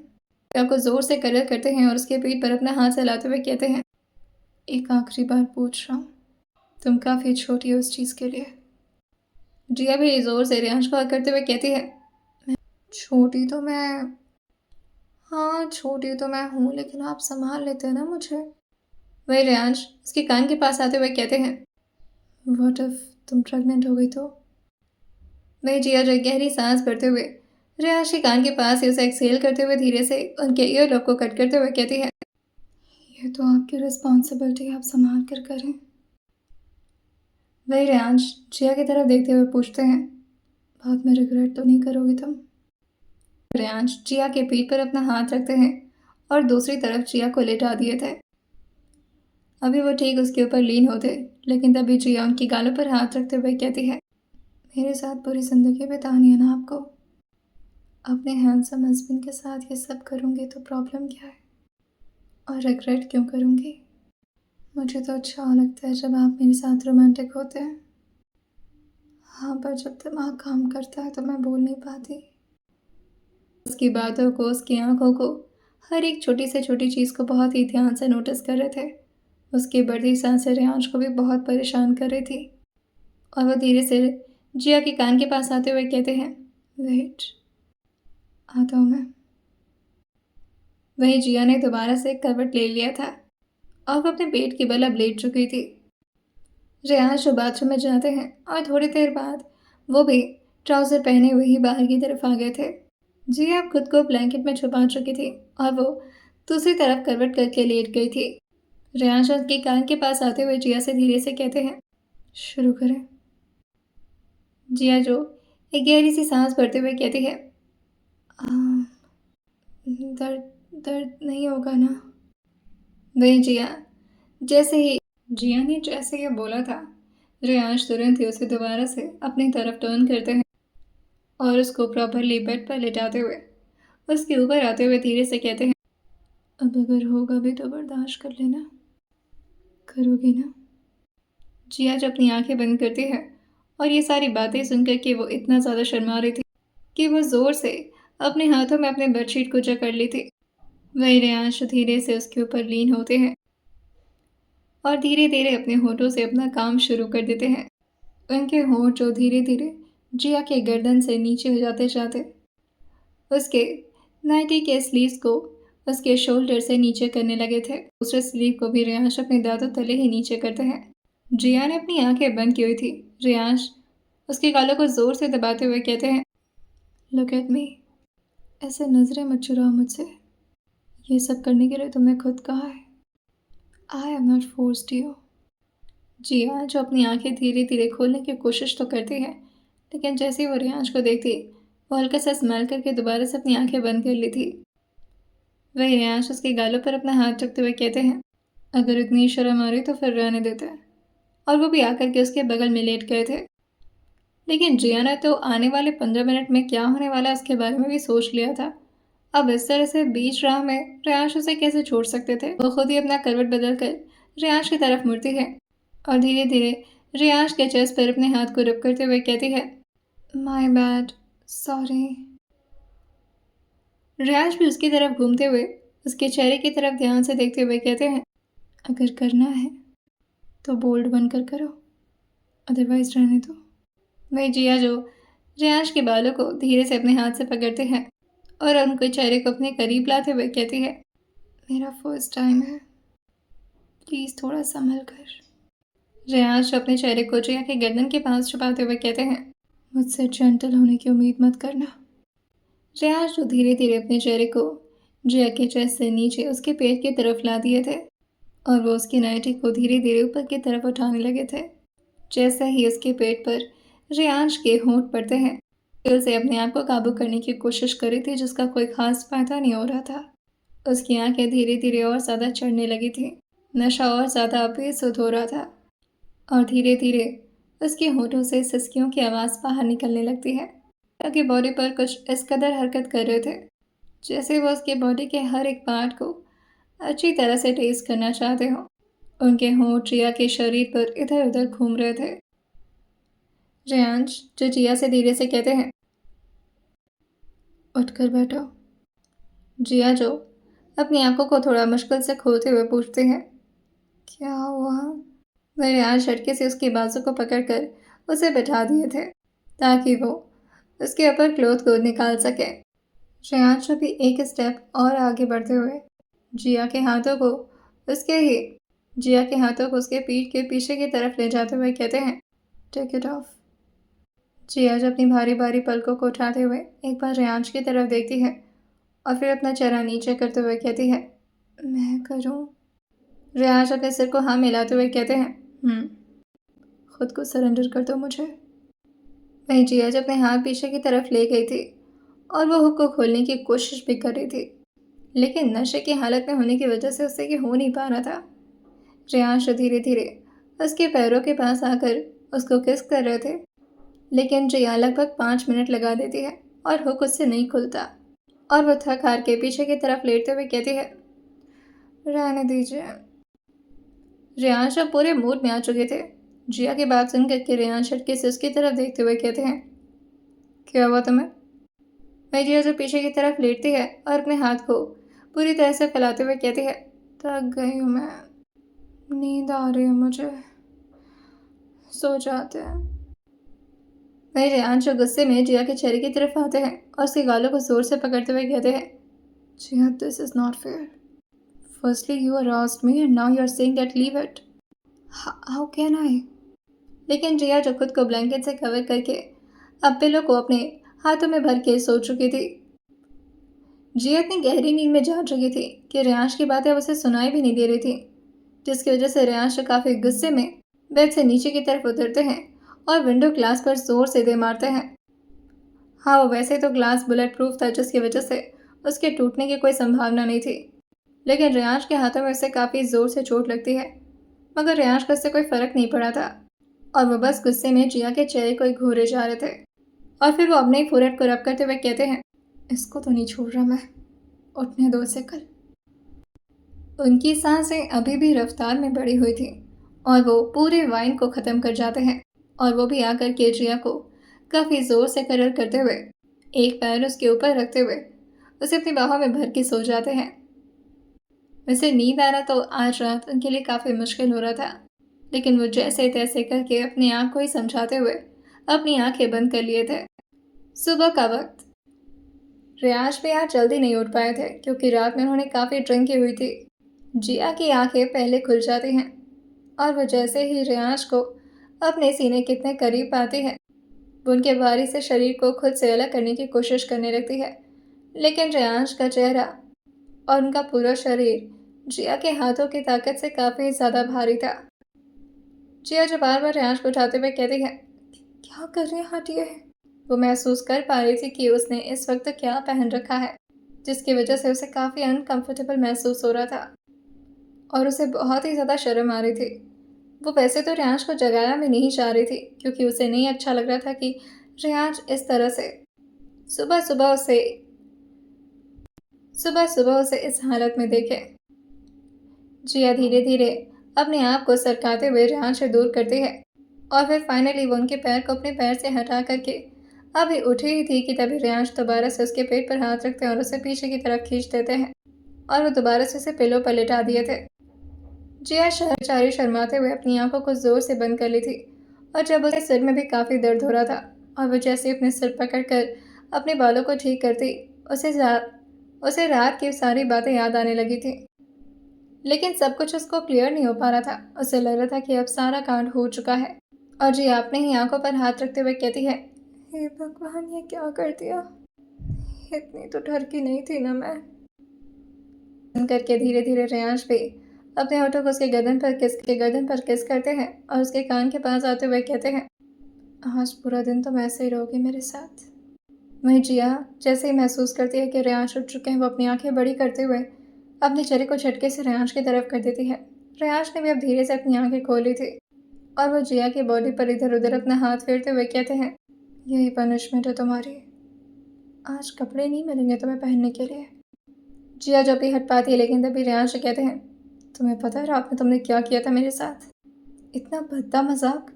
आपको ज़ोर से कलर करते हैं और उसके पीठ पर अपना हाथ हिलाते हुए कहते हैं, एक आखिरी बार पूछ रहा हूँ, तुम काफ़ी छोटी हो उस चीज़ के लिए। जिया भी ज़ोर से रियांश को हक करते हुए कहती है, छोटी तो मैं हाँ, छोटी तो मैं हूँ, लेकिन आप संभाल लेते हैं ना मुझे। वही रियांश उसके कान के पास आते हुए कहते हैं, व्हाट इफ तुम प्रेग्नेंट हो गई तो? वही जिया जो गहरी सांस भरते हुए रियांश के कान के पास ही उसे एक्सहेल करते हुए धीरे से उनके ईयर लॉक को कट करते हुए कहती है, ये तो आपकी रिस्पॉन्सिबिलिटी, आप संभाल कर करें। वही रियांश जिया की तरफ देखते हुए पूछते हैं, बाद में रिग्रेट तो नहीं करोगी तुम? रियांश जिया के पीठ पर अपना हाथ रखते हैं और दूसरी तरफ जिया को लेटा दिए थे। अभी वो ठीक उसके ऊपर लीन होते, लेकिन तभी जिया उनकी गालों पर हाथ रखते हुए कहती है, मेरे साथ पूरी ज़िंदगी बितानी है ना आपको? अपने हैंडसम हस्बैंड के साथ ये सब करूँगी तो प्रॉब्लम क्या है? और रिग्रेट क्यों करूँगी? मुझे तो अच्छा लगता है जब आप मेरे साथ रोमांटिक होते हैं। हाँ, पर जब दिमाग काम करता है तो मैं बोल नहीं पाती। उसकी बातों को, उसकी आंखों को, हर एक छोटी से छोटी चीज़ को बहुत ही ध्यान से नोटिस कर रहे थे। उसकी बढ़ती सांसें रियांश को भी बहुत परेशान कर रही थी। और वो धीरे से जिया के कान के पास आते हुए कहते हैं, वेट, आता हूँ मैं। वहीं जिया ने दोबारा से करवट ले लिया था और वो अपने पेट की बल अब लेट चुकी थी। रियांश जो बाथरूम में जाते हैं और थोड़ी देर बाद वो भी ट्राउज़र पहने हुए ही बाहर की तरफ आ गए थे। जिया अब खुद को ब्लैंकेट में छुपा चुकी थी और वो दूसरी तरफ करवट करके लेट गई थी। रियांश के कान के पास आते हुए जिया से धीरे से कहते हैं, शुरू करें। जिया जो एक गहरी सी सांस भरते हुए कहती है, "आह, दर्द दर्द नहीं होगा ना?" वही जिया ने जैसे ये बोला था, रियांश तुरंत ही उसे दोबारा से अपनी तरफ टर्न करते हैं और उसको प्रॉपरली बेड पर लेटाते हुए उसके ऊपर आते हुए धीरे से कहते हैं, अब अगर होगा भी तो बर्दाश्त कर लेना, करोगी ना? जिया जब अपनी आंखें बंद करती है और ये सारी बातें सुनकर कि वो इतना ज़्यादा शर्मा रही थी कि वो ज़ोर से अपने हाथों में अपने बेडशीट को जकड़ ली थी। वही रियांश धीरे से उसके ऊपर लीन होते हैं और धीरे धीरे अपने होठों से अपना काम शुरू कर देते हैं। उनके होंठ जो धीरे धीरे जिया के गर्दन से नीचे हो जाते जाते उसके नाइटी के स्लीव्स को उसके शोल्डर से नीचे करने लगे थे। दूसरे स्लीव को भी रियांश अपने दांतों तले ही नीचे करते हैं। जिया ने अपनी आंखें बंद की हुई थी। रियांश उसके गालों को जोर से दबाते हुए कहते हैं, लुक एट मी, ऐसे नजरें मत चुराओ मुझसे। ये सब करने के लिए तुमने खुद कहा है। I am not forced you. Jiya जो अपनी आंखें धीरे धीरे खोलने की कोशिश तो करती है, लेकिन जैसे ही वो रियांश को देखती वो हल्का सा स्माइल करके दोबारा से अपनी आंखें बंद कर ली थी। वही रियांश उसके गालों पर अपना हाथ रखते हुए कहते हैं, अगर इतनी शर्म आ रही तो फिर रहने देते हैं, और वो भी आकर के उसके बगल में लेट गए थे। लेकिन जिया ने तो आने वाले 15 मिनट में क्या होने वाला है उसके बारे में भी सोच लिया था। अब इस तरह से बीच राह में रियांश उसे कैसे छोड़ सकते थे। वो खुद ही अपना करवट बदल कर रियांश की तरफ मुड़ती है और धीरे धीरे रियांश के चेस्ट पर अपने हाथ को रब करते हुए कहती है, माई बैड, सॉरी। रियांश भी उसकी तरफ घूमते हुए उसके चेहरे की तरफ ध्यान से देखते हुए कहते हैं, अगर करना है तो बोल्ड बनकर करो, अदरवाइज रहने दो। वही जिया जो रियांश के बालों को धीरे से अपने हाथ से पकड़ते हैं और उनके चेहरे को अपने करीब लाते हुए कहती है, मेरा फर्स्ट टाइम है, प्लीज़ थोड़ा संभल कर। रियांश अपने चेहरे को जिया के गर्दन के पास छुपाते हुए कहते हैं, मुझसे जेंटल होने की उम्मीद मत करना। रियांश जो धीरे धीरे अपने चेहरे को जिया के चेस्ट से नीचे उसके पेट की तरफ ला दिए थे और वो उसकी नाइटी को धीरे धीरे ऊपर की तरफ उठाने लगे थे। जैसे ही उसके पेट पर रियांश के होंठ पड़ते हैं, उसे अपने आप को काबू करने की कोशिश करी थी, जिसका कोई खास फायदा नहीं हो रहा था। उसकी आंखें धीरे धीरे और ज़्यादा चढ़ने लगी थी, नशा और ज़्यादा बेसुध हो रहा था और धीरे धीरे उसके होठों से सिसकियों की आवाज़ बाहर निकलने लगती है, क्योंकि बॉडी पर कुछ इस कदर हरकत कर रहे थे जैसे वो उसके बॉडी के हर एक पार्ट को अच्छी तरह से टेस्ट करना चाहते हो। उनके होंठ जिया के शरीर पर इधर उधर घूम रहे थे। रियांश जो जिया से धीरे से कहते हैं, उठकर बैठो। जिया जो अपनी आंखों को थोड़ा मुश्किल से खोलते हुए पूछते हैं, क्या हुआ? वह रियांश झटके से उसके बाजू को पकड़कर उसे बैठा दिए थे ताकि वो उसके ऊपर क्लोथ को निकाल सके। रियांश अभी एक स्टेप और आगे बढ़ते हुए जिया के हाथों को उसके पीठ के पीछे की तरफ ले जाते हुए कहते हैं, टेक इट ऑफ। जिया जो अपनी भारी भारी पलकों को उठाते हुए एक बार रियांश की तरफ देखती है और फिर अपना चेहरा नीचे करते हुए कहती है, मैं करूं? रियांश अपने सिर को हाँ मिलाते हुए कहते हैं, खुद को सरेंडर कर दो मुझे। वहीं जिया जो अपने हाथ पीछे की तरफ ले गई थी और वो हुक को खोलने की कोशिश भी कर रही थी, लेकिन नशे की हालत में होने की वजह से उससे ये हो नहीं पा रहा था। रियांश धीरे धीरे उसके पैरों के पास आकर उसको किस कर रहे थे, लेकिन जिया लगभग 5 मिनट लगा देती है और हुक उससे नहीं खुलता और वो थक हार के पीछे की तरफ लेटते हुए कहती है, रहने दीजिए। रियांश अब पूरे मूड में आ चुके थे। जिया की बात सुनकर के रियांश झटके से उसकी तरफ देखते हुए कहते हैं, क्या हुआ तुम्हें? वही जिया जो पीछे की तरफ लेटती है और अपने हाथ को पूरी तरह से फैलाते हुए कहती है, थक गई हूँ मैं, नींद आ रही है मुझे, सो जाते हैं। वही रियांश जो गुस्से में जिया के चेहरे की तरफ आते हैं और उसके गालों को जोर से पकड़ते हुए कहते हैं, Jiya, this is not fair. Firstly you aroused me and now you are saying that leave it. How can I? लेकिन जिया जो खुद को ब्लैंकेट से कवर करके अब पिलो को अपने हाथों में भर के सो चुकी थी। जिया इतनी गहरी नींद में जा चुकी थी कि रियांश की बातें अब उसे सुनाई भी नहीं दे रही थी, जिसकी वजह से रियांश काफ़ी गुस्से में बेड से नीचे की तरफ उतरते हैं और विंडो ग्लास पर जोर से दे मारते हैं। हाँ, वो वैसे तो ग्लास बुलेट प्रूफ था, जिसकी वजह से उसके टूटने की कोई संभावना नहीं थी, लेकिन रियांश के हाथों में उसे काफ़ी ज़ोर से चोट लगती है। मगर रियांश को इससे कोई फ़र्क नहीं पड़ा था और वो बस गुस्से में जिया के चेहरे को ही घूरे जा रहे थे और फिर वो अपने ही फोrehead को रब करते हुए कहते हैं, इसको तो नहीं छोड़ रहा मैं, उठने दो इसे कल। उनकी सांसें अभी भी रफ्तार में बढ़ी हुई थी और वो पूरे वाइन को ख़त्म कर जाते हैं और वो भी आकर के जिया को काफ़ी ज़ोर से करल करते हुए एक पैर उसके ऊपर रखते हुए उसे अपनी बाहों में भर के सो जाते हैं। वैसे नींद आना तो आज रात उनके लिए काफ़ी मुश्किल हो रहा था, लेकिन वो जैसे तैसे करके अपनी आँख को ही समझाते हुए अपनी आंखें बंद कर लिए थे। सुबह का वक्त। रियांश भी आज जल्दी नहीं उठ पाए थे क्योंकि रात में उन्होंने काफ़ी ड्रिंक की हुई थी। जिया की आंखें पहले खुल जाती हैं और वो जैसे ही रियांश को अपने सीने कितने करीब पाती है, वो उनके भारी से शरीर को खुद से अलग करने की कोशिश करने लगती है, लेकिन रियांश का चेहरा और उनका पूरा शरीर जिया के हाथों की ताकत से काफ़ी ज़्यादा भारी था। जिया जो बार बार रियांश को उठाते हुए कहती है, क्या कर रहे हैं, हटिए। वो महसूस कर पा रही थी कि उसने इस वक्त क्या पहन रखा है, जिसकी वजह से उसे काफ़ी अनकंफर्टेबल महसूस हो रहा था और उसे बहुत ही ज़्यादा शर्म आ रही थी। वो वैसे तो रियांश को जगाना भी नहीं चाह रही थी, क्योंकि उसे नहीं अच्छा लग रहा था कि रियांश इस तरह से सुबह सुबह उसे इस हालत में देखे। जिया धीरे धीरे अपने आप को सरकाते हुए रियांश से दूर करती है, और फिर फाइनली वो उनके पैर को अपने पैर से हटा करके अभी उठी ही थी कि तभी रियांश दोबारा से उसके पेट पर हाथ रखते हैं और उसे पीछे की तरफ खींच देते हैं, और वो दोबारा से उसे पिलो पर लिटा दिए थे। जिया शर्मचारी शर्माते हुए अपनी आंखों को जोर से बंद कर ली थी, और जब उसके सिर में भी काफ़ी दर्द हो रहा था और वो जैसे अपने सिर पकड़कर अपने बालों को ठीक करती, उसे रात की सारी बातें याद आने लगी थी। लेकिन सब कुछ उसको क्लियर नहीं हो पा रहा था। उसे लग रहा था कि अब सारा कांड हो चुका है। और जिया अपने ही आंखों पर हाथ रखते हुए कहती है, हे भगवान, ये क्या कर दिया? इतनी तो डर की नहीं थी ना मैं। करके धीरे धीरे रियांश भी अपने होठों को उसके गर्दन पर किस करते हैं और उसके कान के पास आते हुए कहते हैं, आज पूरा दिन तुम ऐसे ही रहोगे मेरे साथ। वहीं जिया जैसे ही महसूस करती है कि रियांश उठ चुके हैं, वो अपनी आंखें बड़ी करते हुए अपने चेहरे को झटके से रियांश की तरफ कर देती है। रियांश ने भी अब धीरे से अपनी आंखें खोली थी, और वो जिया की बॉडी पर इधर उधर अपना हाथ फेरते हुए कहते हैं, यही पनिशमेंट है तुम्हारी। आज कपड़े नहीं मिलेंगे तुम्हें पहनने के लिए। जिया जो भी हट पाती है, लेकिन तभी रियांश से कहते हैं, तुम्हें पता है रात में तुमने क्या किया था मेरे साथ? इतना भद्दा मजाक,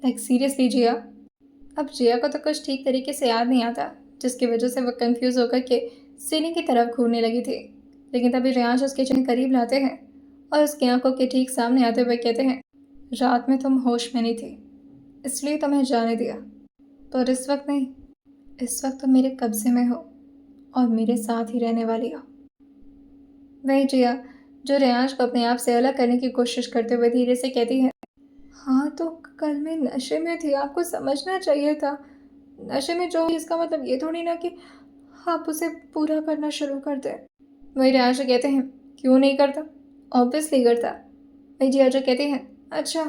लाइक सीरियसली जिया। अब जिया को तो कुछ ठीक तरीके से याद नहीं आता, जिसकी वजह से वो कंफ्यूज होकर के सीलिंग की तरफ घूरने लगी थी। लेकिन तभी रियांश उसके चेहरे करीब लाते हैं और उसकी आंखों के ठीक सामने आते हुए कहते हैं, रात में तुम होश में नहीं थी, इसलिए तुम्हें जाने दिया, पर इस वक्त नहीं। इस वक्त तुम मेरे कब्जे में हो और मेरे साथ ही रहने वाली हो। वही जिया जो रियांश को अपने आप से अलग करने की कोशिश करते हुए धीरे से कहती है, हाँ तो कल मैं नशे में थी, आपको समझना चाहिए था। नशे में जो इसका मतलब ये थोड़ी ना कि आप उसे पूरा करना शुरू कर दें। वही रियांश कहते हैं, क्यों नहीं करता? ऑब्वियसली करता। वही जिया जो कहती हैं, अच्छा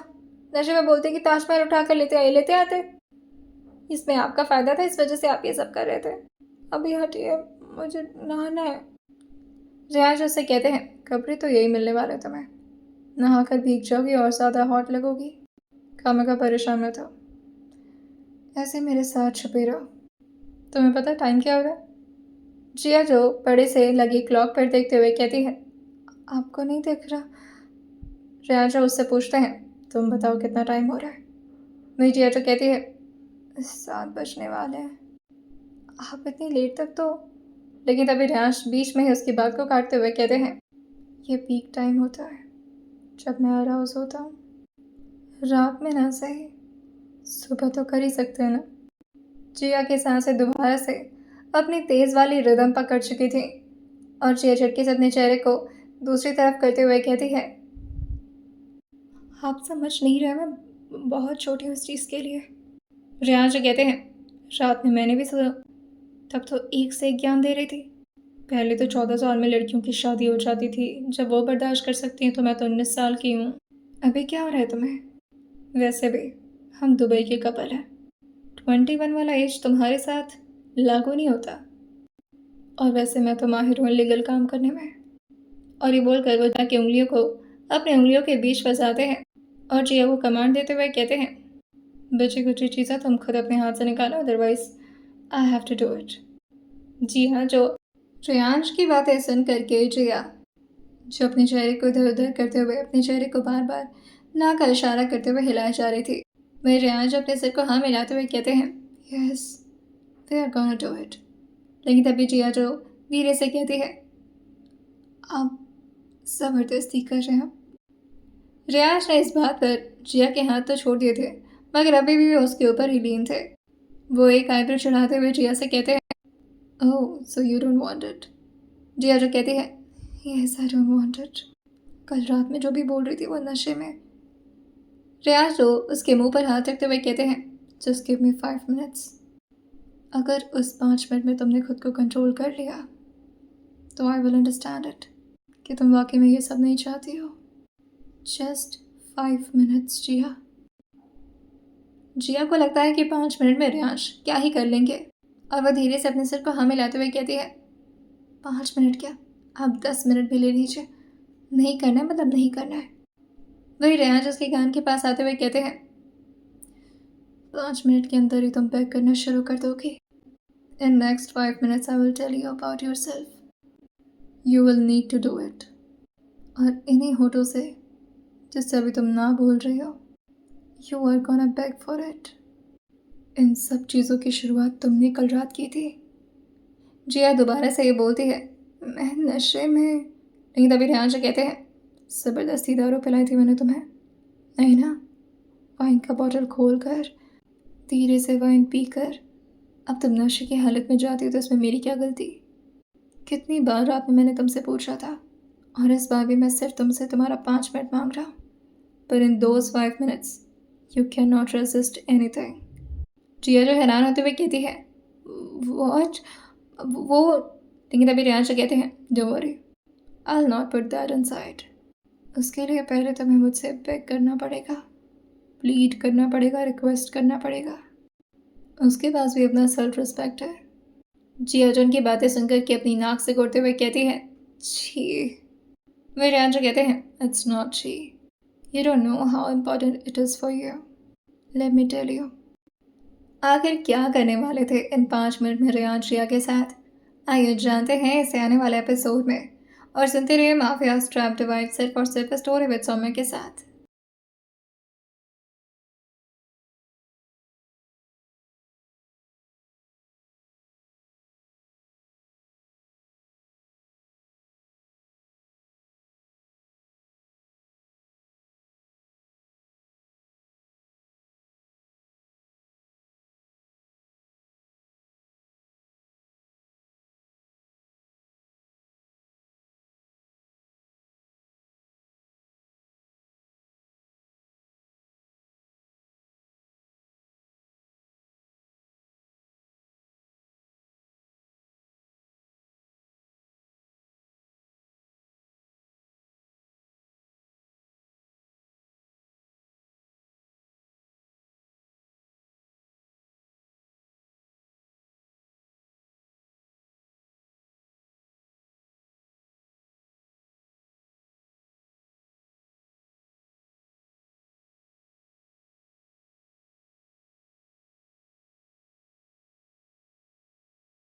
नशे में बोलते कि ताजमहल उठा कर लेते आते। इसमें आपका फ़ायदा था, इस वजह से आप ये सब कर रहे थे। अभी हटिए, मुझे नहाना है। रियांश उससे कहते हैं, कपड़े तो यही मिलने वाले तुम्हें, नहा कर भीग जाओगी और ज़्यादा हॉट लगोगी। खामे का परेशान मत हो, ऐसे मेरे साथ छुपे रहो। तुम्हें पता टाइम क्या हो रहा है? जिया जो बड़े से लगी क्लॉक पर देखते हुए कहती है, आपको नहीं दिख रहा? रियांश उससे पूछते हैं, तुम बताओ कितना टाइम हो रहा है? वही जिया जो कहती है, 7 बजने वाले हैं। आप इतनी लेट तक तो। लेकिन तभी रियांश बीच में ही उसकी बात को काटते हुए कहते हैं, ये पीक टाइम होता है जब मैं अराउज होता हूँ। रात में ना सही, सुबह तो कर ही सकते हैं ना। जिया की सांसें दोबारा से अपनी तेज वाली रिदम पकड़ चुकी थी, और जिया झटके से अपने चेहरे को दूसरी तरफ करते हुए कहती है, आप समझ नहीं रहे, मैं बहुत छोटी हूँ इस चीज़ के लिए। रियांश कहते हैं, रात में मैंने भी सुना, तब तो एक से एक ज्ञान दे रही थी। पहले तो 14 साल में लड़कियों की शादी हो जाती थी, जब वो बर्दाश्त कर सकती हैं, तो मैं तो 19 साल की हूँ। अभी क्या हो रहा है तुम्हें? वैसे भी हम दुबई के कपल हैं, 21 वाला एज तुम्हारे साथ लागू नहीं होता। और वैसे मैं तो माहिर हूँ लीगल काम करने में। और ये बोलकर वो जाके उंगलियों को अपने उंगलियों के बीच फंसाते हैं, और जिया को कमांड देते हुए कहते हैं, बची कुची चीज़ें तुम खुद अपने हाथ से निकालो, otherwise I have to do it. जी हाँ, जो रियांश की बातें सुन करके जिया जो अपने चेहरे को इधर उधर करते हुए अपने चेहरे को बार बार ना का इशारा करते हुए हिलाए जा रही थी, वही रियांश अपने सिर को हाँ मिलाते हुए कहते हैं, yes we are gonna do it. लेकिन तभी जिया जो धीरे से कहती है, आप ज़बरदस्ती कर रहे हैं। रियांश ने इस बात पर जिया के हाथ तो छोड़ दिए थे, मगर अभी भी वो उसके ऊपर ही लीन थे। वो एक आईब्रो चढ़ाते हुए जिया से कहते हैं, oh so you don't want it. Jiya जो कहती है, yes I don't want it. कल रात में जो भी बोल रही थी वो नशे में। रियाज जो उसके मुंह पर हाथ रखते हुए कहते हैं, जस्ट गिव मी 5 मिनट्स। अगर उस 5 मिनट में तुमने खुद को कंट्रोल कर लिया तो आई विल अंडरस्टैंड इट कि तुम वाकई में ये सब नहीं चाहती हो। जस्ट 5 मिनट्स जिया। जिया को लगता है कि 5 मिनट में रियांश क्या ही कर लेंगे, और वह धीरे से अपने सिर को हाँ मिलाते हुए कहती है, 5 मिनट क्या, आप 10 मिनट भी ले लीजिए। नहीं करना है मतलब नहीं करना है। वही रेहान उसके कान के पास आते हुए कहते हैं, 5 मिनट के अंदर ही तुम पैक करना शुरू कर दोगे। In next 5 minutes I will tell you about yourself. You will need to do it. और इन्हीं होठों से जिससे अभी तुम ना बोल रही हो, you are gonna beg for it. इन सब चीज़ों की शुरुआत तुमने कल रात की थी। जिया दोबारा से ये बोलती है, मैं नशे में नहीं। तभी रेहान से कहते हैं, ज़बरदस्ती दारू पिलाई थी मैंने तुम्हें, नहीं ना? वाइन का बॉटल खोल कर धीरे से वाइन पीकर अब तुम नशे की हालत में जाती हो तो इसमें मेरी क्या गलती? कितनी बार रात में मैंने तुमसे पूछा था, और इस बार भी मैं सिर्फ तुमसे तुम्हारा 5 मिनट मांग रहा हूँ, पर in those 5 minutes you can not resist anything. Jiya जो हैरान होते हुए कहती है, वॉट? वो लेकिन तभी रेहान से कहते हैं, don't worry, I will not put that inside. उसके लिए पहले तुम्हें मुझसे बेग करना पड़ेगा, प्लीड करना पड़ेगा, रिक्वेस्ट करना पड़ेगा। उसके पास भी अपना सेल्फ रिस्पेक्ट है। जिया जो उनकी बातें सुनकर के अपनी नाक से घोटते हुए कहती है, छी। वे रेहान से कहते हैं, इट्स नॉट छी, you don't know how important it is for you, let me tell you. आखिर क्या करने वाले थे इन 5 मिनट में रेहान जिया के साथ? आइए जानते हैं इसे आने वाले एपिसोड में, और सुनते रहिए माफिया स्ट्रैप डिवाइड सिर्फ और सिर्फ स्टोरी विद सौम्य के साथ।